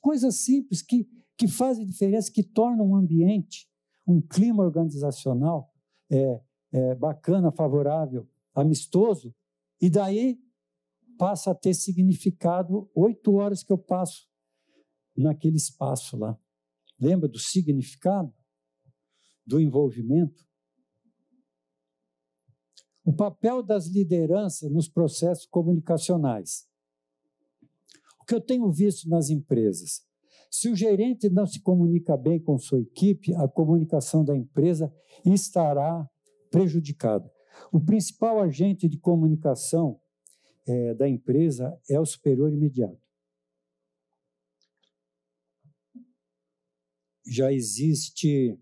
Coisas simples que fazem diferença, que tornam um ambiente, um clima organizacional bacana, favorável, amistoso, e daí passa a ter significado 8 horas que eu passo naquele espaço lá. Lembra do significado? Do envolvimento? O papel das lideranças nos processos comunicacionais. O que eu tenho visto nas empresas? Se o gerente não se comunica bem com sua equipe, a comunicação da empresa estará prejudicada. O principal agente de comunicação da empresa é o superior imediato. Já existe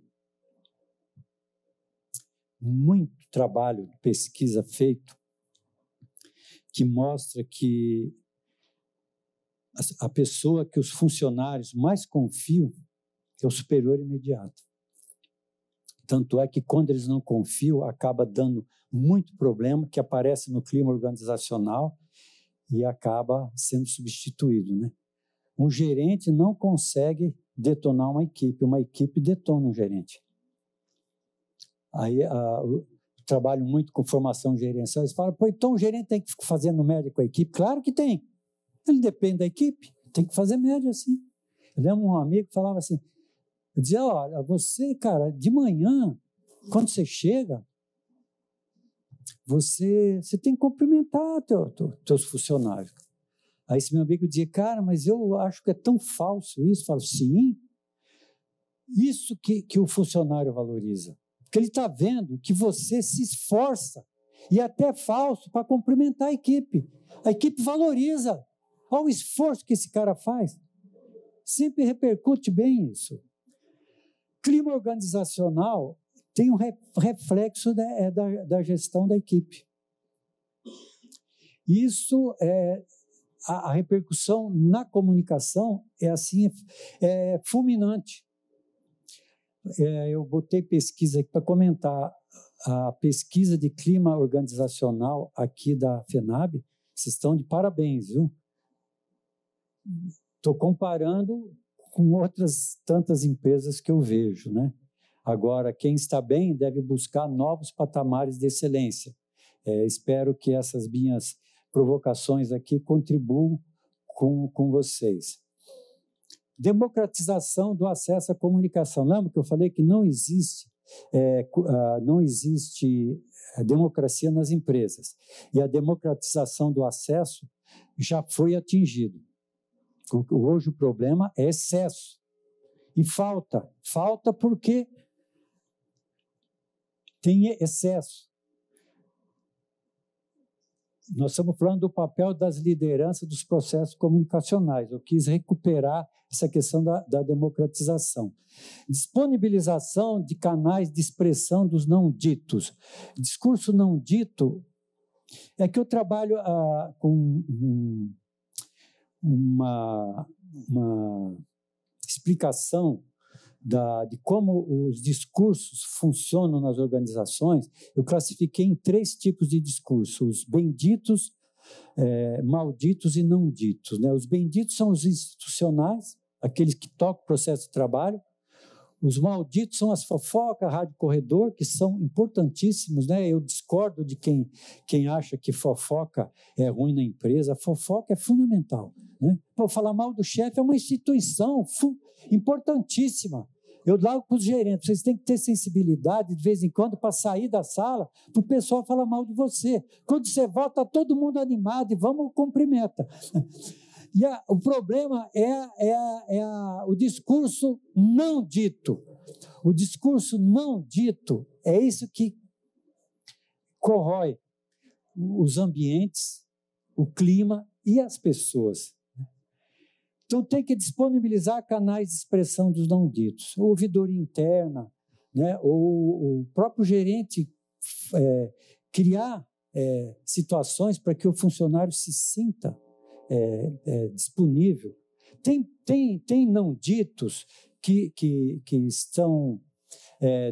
muito trabalho de pesquisa feito que mostra que a pessoa que os funcionários mais confiam é o superior imediato. Tanto é que quando eles não confiam, acaba dando muito problema que aparece no clima organizacional e acaba sendo substituído, né? Um gerente não consegue detonar uma equipe detona um gerente. Aí eu trabalho muito com formação gerencial, eles falam, então o gerente tem que ficar fazendo média com a equipe? Claro que tem. Ele depende da equipe, tem que fazer média, sim. Eu lembro um amigo que falava assim, eu dizia, olha, você, cara, de manhã, quando você chega, você tem que cumprimentar teus funcionários. Aí esse meu amigo dizia, cara, mas eu acho que é tão falso isso. Eu falo, sim, isso que o funcionário valoriza. Porque ele está vendo que você se esforça, e até é falso, para cumprimentar a equipe. A equipe valoriza. Olha o esforço que esse cara faz. Sempre repercute bem isso. Clima organizacional tem um reflexo da gestão da equipe. Isso a repercussão na comunicação é fulminante. Eu botei pesquisa aqui para comentar a pesquisa de clima organizacional aqui da FENAB. Vocês estão de parabéns, viu? Estou comparando com outras tantas empresas que eu vejo, né? Agora, quem está bem deve buscar novos patamares de excelência. Espero que essas minhas provocações aqui contribuam com vocês. Democratização do acesso à comunicação. Lembra que eu falei que não existe democracia nas empresas. E a democratização do acesso já foi atingido. Hoje o problema é excesso. E falta. Falta porque tem excesso. Nós estamos falando do papel das lideranças dos processos comunicacionais. Eu quis recuperar essa questão da democratização. Disponibilização de canais de expressão dos não ditos. Discurso não dito é que eu trabalho com uma explicação de como os discursos funcionam nas organizações. Eu classifiquei em 3 tipos de discurso: os benditos, malditos e não ditos, né? Os benditos são os institucionais, aqueles que tocam o processo de trabalho. Os malditos são as fofocas, rádio corredor, que são importantíssimos, né? Eu discordo de quem acha que fofoca é ruim na empresa. A fofoca é fundamental, né? Falar mal do chefe é uma instituição importantíssima. Eu digo para os gerentes, vocês têm que ter sensibilidade de vez em quando para sair da sala, para o pessoal falar mal de você. Quando você volta, está todo mundo animado e vamos, cumprimenta. E o problema é o discurso não dito. O discurso não dito é isso que corrói os ambientes, o clima e as pessoas. Então, tem que disponibilizar canais de expressão dos não ditos, ouvidoria interna, né? Ou o próprio gerente criar situações para que o funcionário se sinta disponível. Tem não ditos que estão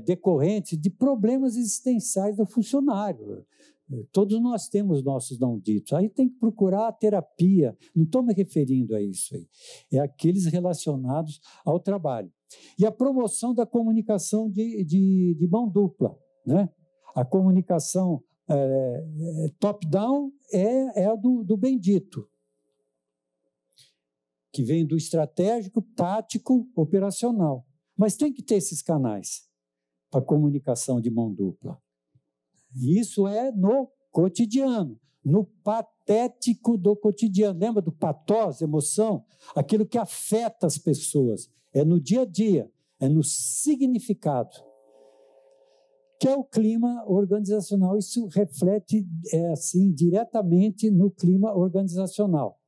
decorrentes de problemas existenciais do funcionário. Todos nós temos nossos não ditos. Aí tem que procurar a terapia. Não estou me referindo a isso aí. É aqueles relacionados ao trabalho. E a promoção da comunicação de mão dupla, né? A comunicação top-down é a do bendito, que vem do estratégico, tático, operacional. Mas tem que ter esses canais para comunicação de mão dupla. Isso é no cotidiano, no patético do cotidiano. Lembra do pathos, emoção? Aquilo que afeta as pessoas. É no dia a dia, é no significado. Que é o clima organizacional. Isso reflete diretamente no clima organizacional.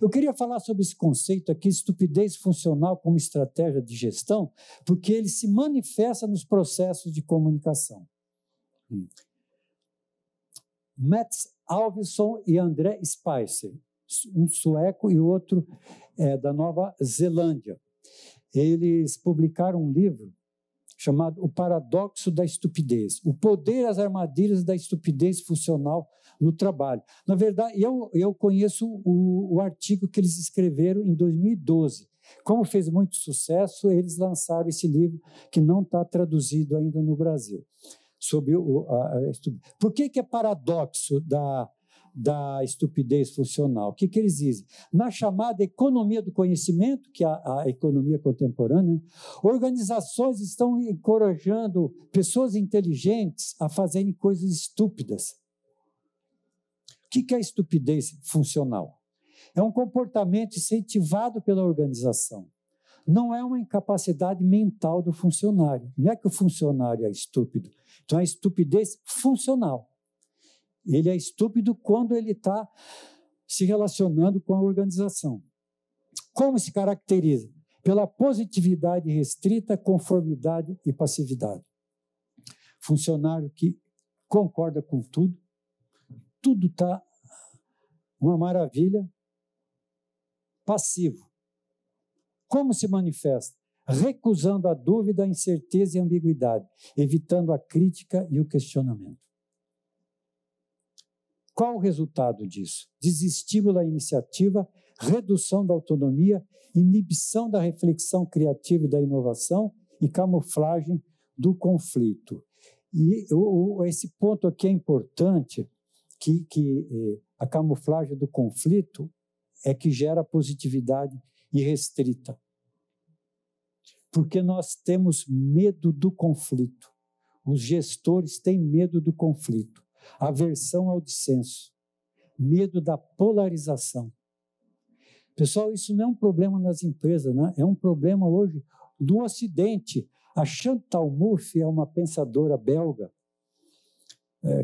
Eu queria falar sobre esse conceito aqui, estupidez funcional como estratégia de gestão, porque ele se manifesta nos processos de comunicação. Mats Alvesson e André Spicer, um sueco e outro da Nova Zelândia. Eles publicaram um livro chamado O Paradoxo da Estupidez, o poder e as armadilhas da estupidez funcional no trabalho. Na verdade, eu conheço o artigo que eles escreveram em 2012. Como fez muito sucesso, eles lançaram esse livro que não está traduzido ainda no Brasil. Sobre por que é paradoxo da estupidez funcional? O que eles dizem? Na chamada economia do conhecimento, que é a economia contemporânea, organizações estão encorajando pessoas inteligentes a fazerem coisas estúpidas. O que é a estupidez funcional? É um comportamento incentivado pela organização. Não é uma incapacidade mental do funcionário. Não é que o funcionário é estúpido. Então, é estupidez funcional. Ele é estúpido quando ele está se relacionando com a organização. Como se caracteriza? Pela positividade restrita, conformidade e passividade. Funcionário que concorda com tudo está uma maravilha, passivo. Como se manifesta? Recusando a dúvida, a incerteza e a ambiguidade, evitando a crítica e o questionamento. Qual o resultado disso? Desestímulo à iniciativa, redução da autonomia, inibição da reflexão criativa e da inovação e camuflagem do conflito. E esse ponto aqui é importante, que a camuflagem do conflito é que gera positividade irrestrita. Porque nós temos medo do conflito. Os gestores têm medo do conflito. Aversão ao dissenso. Medo da polarização. Pessoal, isso não é um problema nas empresas, né? É um problema hoje do Ocidente. A Chantal Mouffe é uma pensadora belga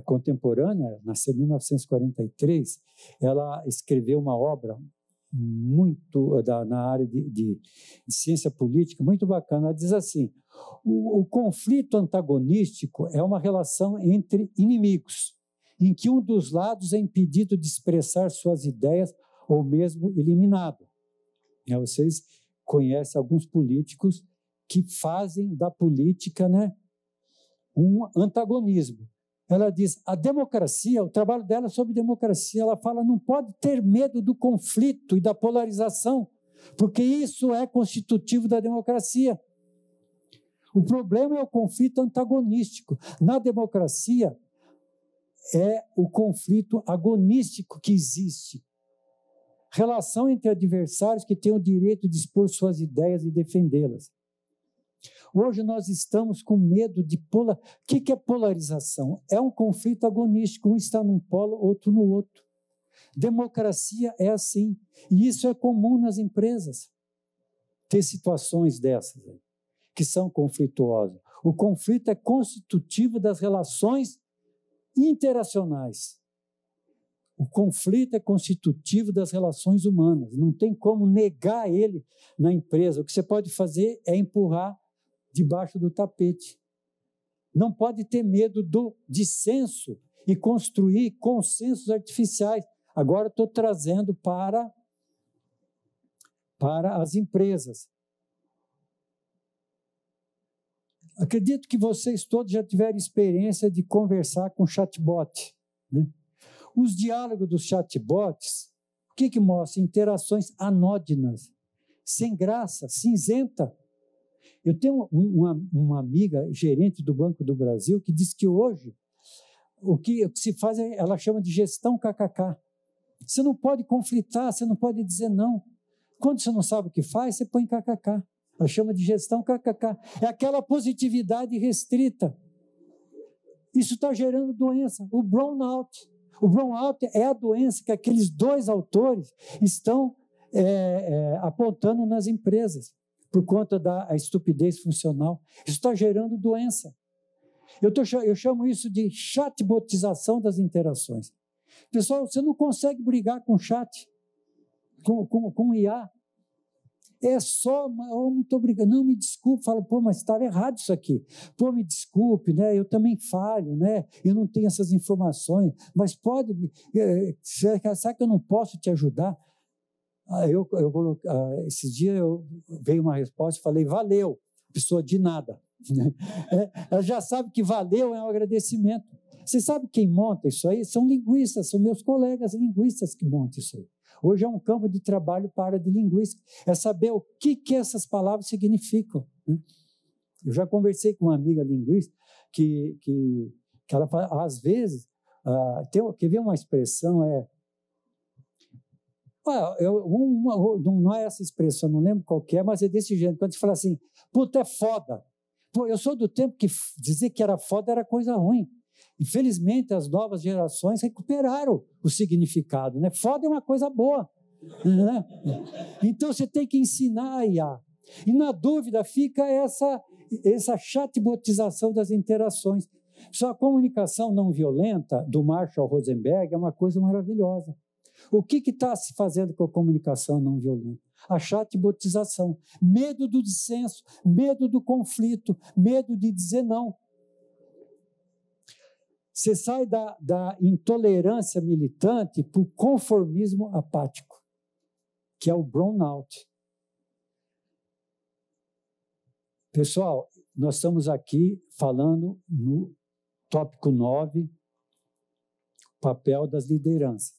contemporânea, nasceu em 1943. Ela escreveu uma obra muito na área de ciência política, muito bacana. Ela diz assim: o conflito antagonístico é uma relação entre inimigos, em que um dos lados é impedido de expressar suas ideias ou mesmo eliminado. Vocês conhecem alguns políticos que fazem da política, né, um antagonismo. Ela diz, a democracia, o trabalho dela é sobre democracia, ela fala, não pode ter medo do conflito e da polarização, porque isso é constitutivo da democracia. O problema é o conflito antagonístico. Na democracia, é o conflito agonístico que existe. Relação entre adversários que têm o direito de expor suas ideias e defendê-las. Hoje nós estamos com medo de O que é polarização? É um conflito agonístico, um está num polo, outro no outro. Democracia é assim, e isso é comum nas empresas. Ter situações dessas, que são conflituosas. O conflito é constitutivo das relações interacionais. O conflito é constitutivo das relações humanas, não tem como negar ele na empresa. O que você pode fazer é empurrar debaixo do tapete. Não pode ter medo do dissenso e construir consensos artificiais. Agora estou trazendo para as empresas. Acredito que vocês todos já tiveram experiência de conversar com chatbot, né? Os diálogos dos chatbots, o que mostra? Interações anódinas, sem graça, cinzenta. Eu tenho uma amiga, gerente do Banco do Brasil, que diz que hoje o que se faz, ela chama de gestão kkk. Você não pode conflitar, você não pode dizer não. Quando você não sabe o que faz, você põe kkk. Ela chama de gestão kkk. É aquela positividade restrita. Isso está gerando doença. O burnout. O burnout é a doença que aqueles dois autores estão apontando nas empresas, por conta da estupidez funcional. Isso está gerando doença. Eu chamo isso de chatbotização das interações. Pessoal, você não consegue brigar com chat, com IA. É só, muito obrigado, não, me desculpe, fala, mas estava errado isso aqui. Me desculpe, né? Eu também falho, né? Eu não tenho essas informações, mas será que eu não posso te ajudar? Esses dias veio uma resposta e falei, valeu, pessoa de nada. Ela já sabe que valeu é um agradecimento. Você sabe quem monta isso aí? São linguistas, são meus colegas linguistas que montam isso aí. Hoje é um campo de trabalho para a área de linguística, é saber o que essas palavras significam, né? Eu já conversei com uma amiga linguista que ela fala, às vezes, quer ver uma expressão, não é essa expressão, não lembro qual que é, mas é desse jeito, quando você fala assim, puta, é foda. Eu sou do tempo que dizer que era foda era coisa ruim. Infelizmente, as novas gerações recuperaram o significado, né? Foda é uma coisa boa, né? Então, você tem que ensinar a IA. E, na dúvida, fica essa chatbotização das interações. Só a comunicação não violenta, do Marshall Rosenberg, é uma coisa maravilhosa. O que está se fazendo com a comunicação não violenta? A chatbotização. Medo do dissenso, medo do conflito, medo de dizer não. Você sai da intolerância militante para o conformismo apático, que é o burnout. Pessoal, nós estamos aqui falando no tópico 9, papel das lideranças.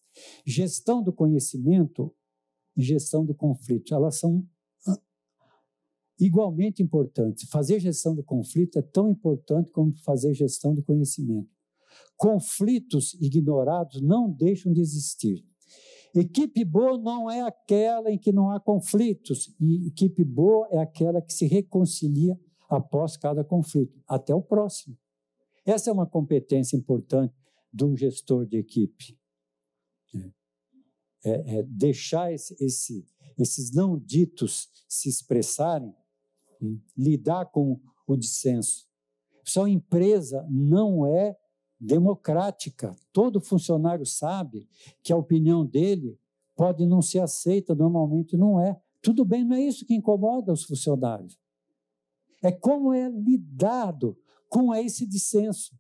Gestão do conhecimento e gestão do conflito, elas são igualmente importantes. Fazer gestão do conflito é tão importante como fazer gestão do conhecimento. Conflitos ignorados não deixam de existir. Equipe boa não é aquela em que não há conflitos, e equipe boa é aquela que se reconcilia após cada conflito, até o próximo. Essa é uma competência importante de um gestor de equipe. Deixar esses não ditos se expressarem, lidar com o dissenso. Só empresa não é democrática. Todo funcionário sabe que a opinião dele pode não ser aceita, normalmente não é. Tudo bem, não é isso que incomoda os funcionários. É como é lidado com esse dissenso.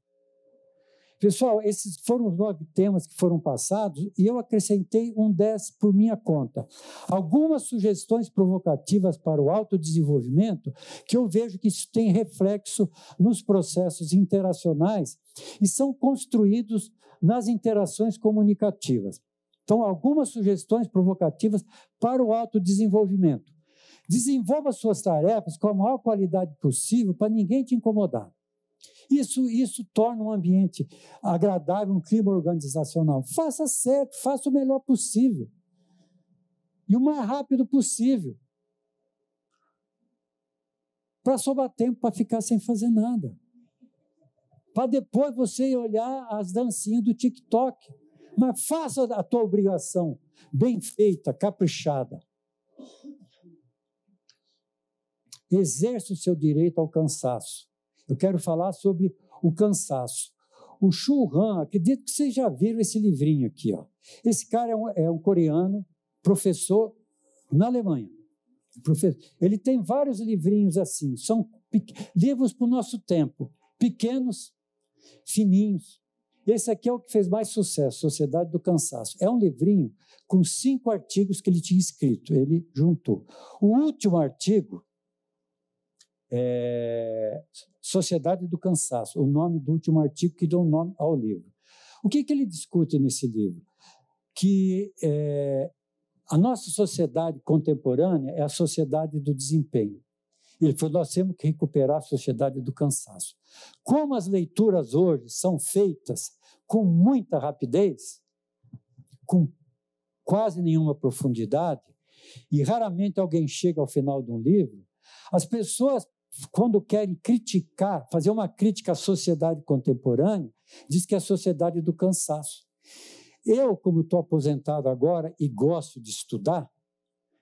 Pessoal, esses foram os 9 temas que foram passados e eu acrescentei um 10 por minha conta. Algumas sugestões provocativas para o autodesenvolvimento que eu vejo que isso tem reflexo nos processos interacionais e são construídos nas interações comunicativas. Então, algumas sugestões provocativas para o autodesenvolvimento. Desenvolva suas tarefas com a maior qualidade possível para ninguém te incomodar. Isso torna um ambiente agradável, um clima organizacional. Faça certo, faça o melhor possível. E o mais rápido possível. Para sobrar tempo para ficar sem fazer nada. Para depois você olhar as dancinhas do TikTok. Mas faça a tua obrigação bem feita, caprichada. Exerça o seu direito ao cansaço. Eu quero falar sobre o cansaço. O Shu Han, acredito que vocês já viram esse livrinho aqui, ó. Esse cara é um coreano, professor na Alemanha. Ele tem vários livrinhos assim, são livros para o nosso tempo, pequenos, fininhos. Esse aqui é o que fez mais sucesso, Sociedade do Cansaço. É um livrinho com 5 artigos que ele tinha escrito, ele juntou. O último artigo é Sociedade do Cansaço, o nome do último artigo que deu o nome ao livro. O que ele discute nesse livro? Que a nossa sociedade contemporânea é a sociedade do desempenho. Ele falou, nós temos que recuperar a sociedade do cansaço. Como as leituras hoje são feitas com muita rapidez, com quase nenhuma profundidade, e raramente alguém chega ao final de um livro, as pessoas, quando querem criticar, fazer uma crítica à sociedade contemporânea, diz que é a sociedade do cansaço. Eu, como estou aposentado agora e gosto de estudar,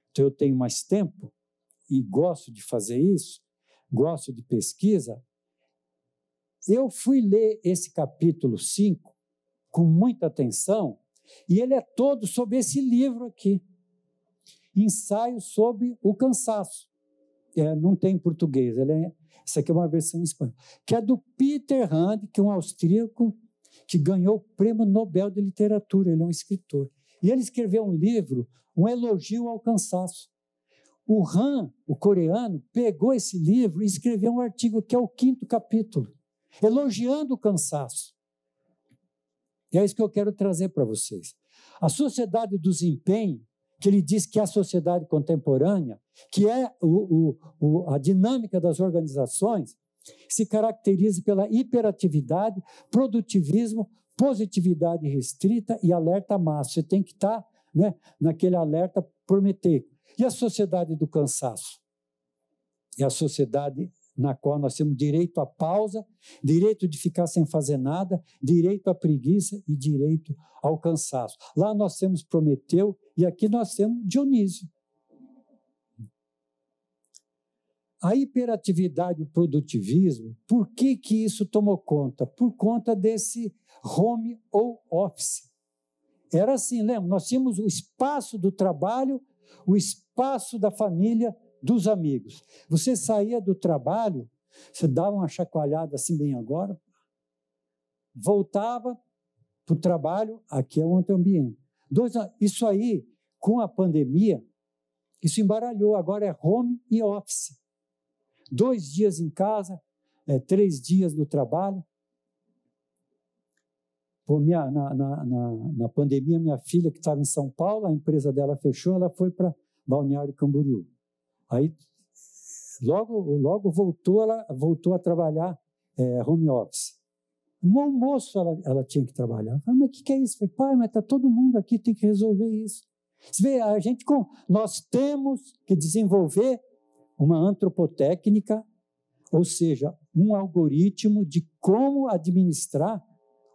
então eu tenho mais tempo e gosto de fazer isso, gosto de pesquisa, eu fui ler esse capítulo 5 com muita atenção, e ele é todo sobre esse livro aqui, Ensaio sobre o Cansaço. Não tem em português, essa aqui é uma versão em espanhol, que é do Peter Hand, que é um austríaco, que ganhou o Prêmio Nobel de Literatura, ele é um escritor. E ele escreveu um livro, um elogio ao cansaço. O Han, o coreano, pegou esse livro e escreveu um artigo que é o 5º capítulo, elogiando o cansaço. E é isso que eu quero trazer para vocês. A sociedade do desempenho, que ele diz que é a sociedade contemporânea, que é a dinâmica das organizações, se caracteriza pela hiperatividade, produtivismo, positividade restrita e alerta máximo. Você tem que estar, né, naquele alerta prometeico. E a sociedade do cansaço? É a sociedade na qual nós temos direito à pausa, direito de ficar sem fazer nada, direito à preguiça e direito ao cansaço. Lá nós temos Prometeu e aqui nós temos Dionísio. A hiperatividade e o produtivismo, por que isso tomou conta? Por conta desse home ou office. Era assim, lembra? Nós tínhamos o espaço do trabalho, o espaço da família, dos amigos. Você saía do trabalho, você dava uma chacoalhada assim bem agora, voltava para o trabalho, aqui é o ambiente. Isso aí, com a pandemia, isso embaralhou, agora é home e office. 2 dias em casa, 3 dias no trabalho. Na pandemia, minha filha, que estava em São Paulo, a empresa dela fechou, ela foi para Balneário Camboriú. Aí, logo ela voltou a trabalhar home office. No almoço ela tinha que trabalhar. Eu falei, mas o que é isso? Eu falei, pai, mas está todo mundo aqui, tem que resolver isso. Você vê, nós temos que desenvolver uma antropotécnica, ou seja, um algoritmo de como administrar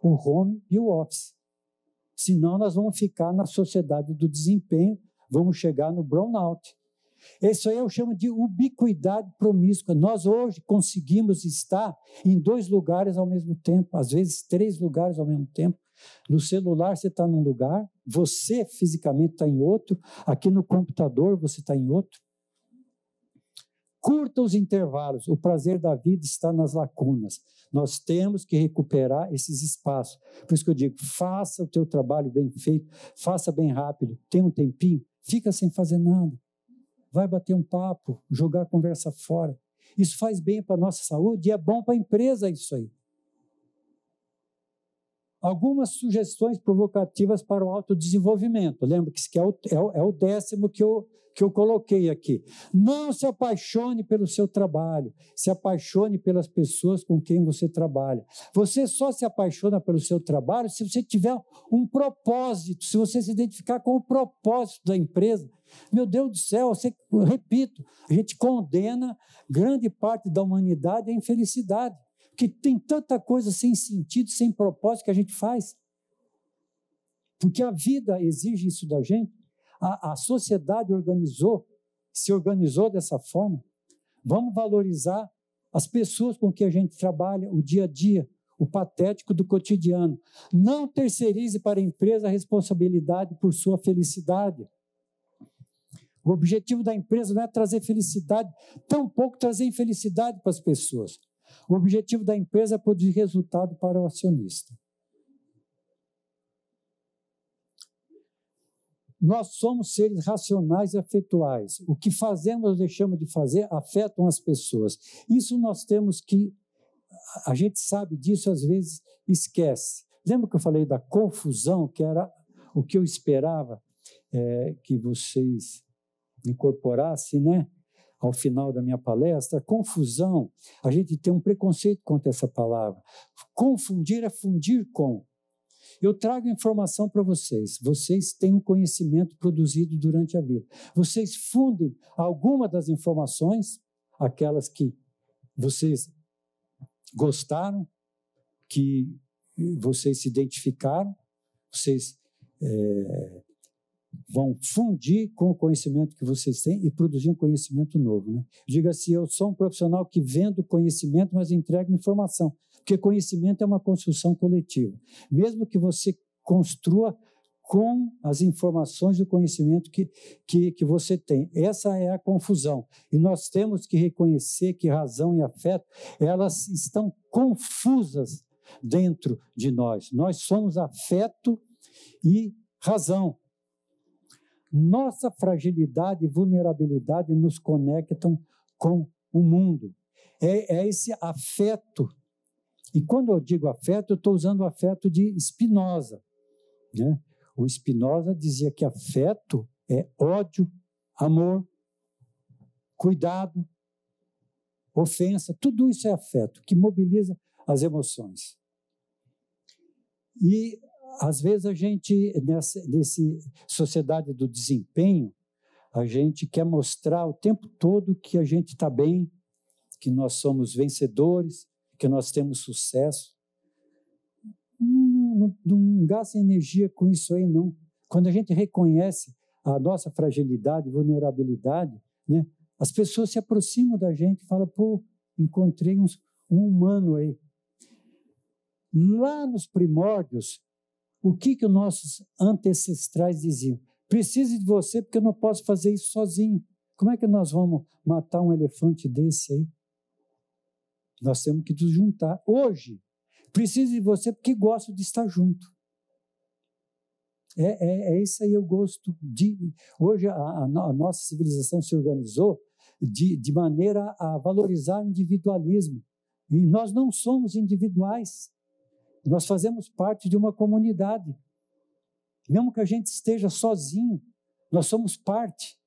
o home e o office. Senão nós vamos ficar na sociedade do desempenho, vamos chegar no burnout. Isso aí eu chamo de ubiquidade promíscua. Nós hoje conseguimos estar em 2 lugares ao mesmo tempo, às vezes 3 lugares ao mesmo tempo. No celular você está num lugar, você fisicamente está em outro, aqui no computador você está em outro. Curta os intervalos, o prazer da vida está nas lacunas. Nós temos que recuperar esses espaços. Por isso que eu digo, faça o teu trabalho bem feito, faça bem rápido, tem um tempinho, fica sem fazer nada. Vai bater um papo, jogar a conversa fora. Isso faz bem para a nossa saúde e é bom para a empresa isso aí. Algumas sugestões provocativas para o autodesenvolvimento. Lembra que isso aqui é o 10º que eu coloquei aqui. Não se apaixone pelo seu trabalho, se apaixone pelas pessoas com quem você trabalha. Você só se apaixona pelo seu trabalho se você tiver um propósito, se você se identificar com o propósito da empresa. Meu Deus do céu, repito, a gente condena grande parte da humanidade à infelicidade, porque tem tanta coisa sem sentido, sem propósito que a gente faz. Porque a vida exige isso da gente. A sociedade se organizou dessa forma. Vamos valorizar as pessoas com que a gente trabalha, o dia a dia, o patético do cotidiano. Não terceirize para a empresa a responsabilidade por sua felicidade. O objetivo da empresa não é trazer felicidade, tampouco trazer infelicidade para as pessoas. O objetivo da empresa é produzir resultado para o acionista. Nós somos seres racionais e afetuais. O que fazemos ou deixamos de fazer afetam as pessoas. Isso nós temos que... A gente sabe disso, às vezes esquece. Lembra que eu falei da confusão, que era o que eu esperava que vocês incorporassem, né? Ao final da minha palestra? Confusão, a gente tem um preconceito contra essa palavra. Confundir é fundir com. Eu trago informação para vocês. Vocês têm um conhecimento produzido durante a vida. Vocês fundem alguma das informações, aquelas que vocês gostaram, que vocês se identificaram, vocês vão fundir com o conhecimento que vocês têm e produzir um conhecimento novo, né? Diga assim, eu sou um profissional que vendo conhecimento, mas entrego informação, porque conhecimento é uma construção coletiva. Mesmo que você construa com as informações do conhecimento que você tem. Essa é a confusão. E nós temos que reconhecer que razão e afeto, elas estão confusas dentro de nós. Nós somos afeto e razão. Nossa fragilidade e vulnerabilidade nos conectam com o mundo. É esse afeto. E quando eu digo afeto, eu estou usando o afeto de Spinoza, né? O Spinoza dizia que afeto é ódio, amor, cuidado, ofensa, tudo isso é afeto, que mobiliza as emoções. E, às vezes, a gente, nessa sociedade do desempenho, a gente quer mostrar o tempo todo que a gente está bem, que nós somos vencedores, que nós temos sucesso. Não gasta energia com isso aí, não. Quando a gente reconhece a nossa fragilidade, vulnerabilidade, né, as pessoas se aproximam da gente e falam, pô, encontrei um humano aí. Lá nos primórdios, o que os nossos ancestrais diziam? Preciso de você porque eu não posso fazer isso sozinho. Como é que nós vamos matar um elefante desse aí? Nós temos que nos juntar. Hoje, preciso de você porque gosto de estar junto. É isso aí, eu gosto de... Hoje a nossa civilização se organizou de maneira a valorizar o individualismo. E nós não somos individuais. Nós fazemos parte de uma comunidade. Mesmo que a gente esteja sozinho, nós somos parte.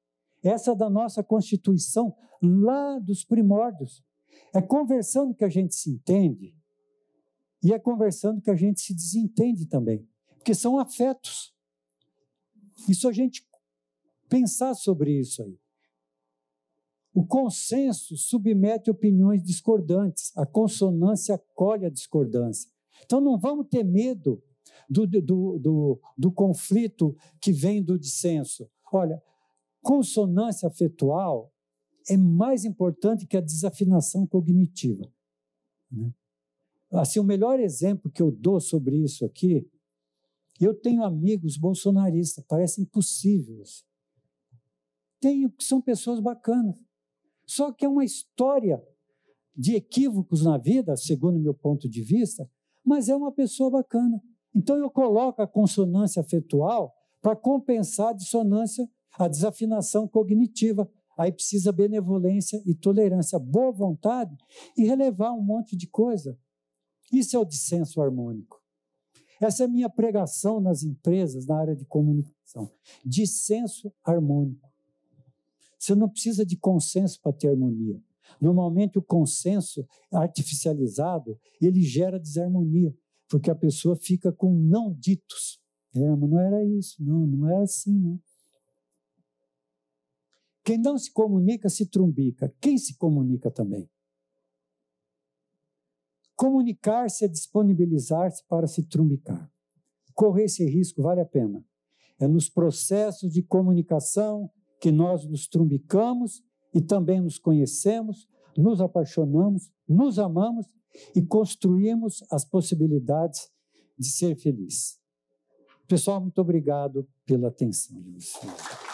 Essa é da nossa Constituição, lá dos primórdios. É conversando que a gente se entende e é conversando que a gente se desentende também, porque são afetos. Isso a gente pensar sobre isso aí. O consenso submete opiniões discordantes, a consonância acolhe a discordância. Então não vamos ter medo do conflito que vem do dissenso. Olha, consonância afetual é mais importante que a desafinação cognitiva, né? Assim, o melhor exemplo que eu dou sobre isso aqui, eu tenho amigos bolsonaristas, parece impossível. Tenho, porque são pessoas bacanas. Só que é uma história de equívocos na vida, segundo o meu ponto de vista, mas é uma pessoa bacana. Então eu coloco a consonância afetual para compensar a dissonância, a desafinação cognitiva. Aí precisa benevolência e tolerância, boa vontade e relevar um monte de coisa. Isso é o dissenso harmônico. Essa é a minha pregação nas empresas, na área de comunicação. Dissenso harmônico. Você não precisa de consenso para ter harmonia. Normalmente o consenso artificializado, ele gera desarmonia, porque a pessoa fica com não ditos. Mas não era isso, não era assim, não. Quem não se comunica, se trumbica. Quem se comunica também? Comunicar-se é disponibilizar-se para se trumbicar. Correr esse risco vale a pena. É nos processos de comunicação que nós nos trumbicamos e também nos conhecemos, nos apaixonamos, nos amamos e construímos as possibilidades de ser feliz. Pessoal, muito obrigado pela atenção de vocês.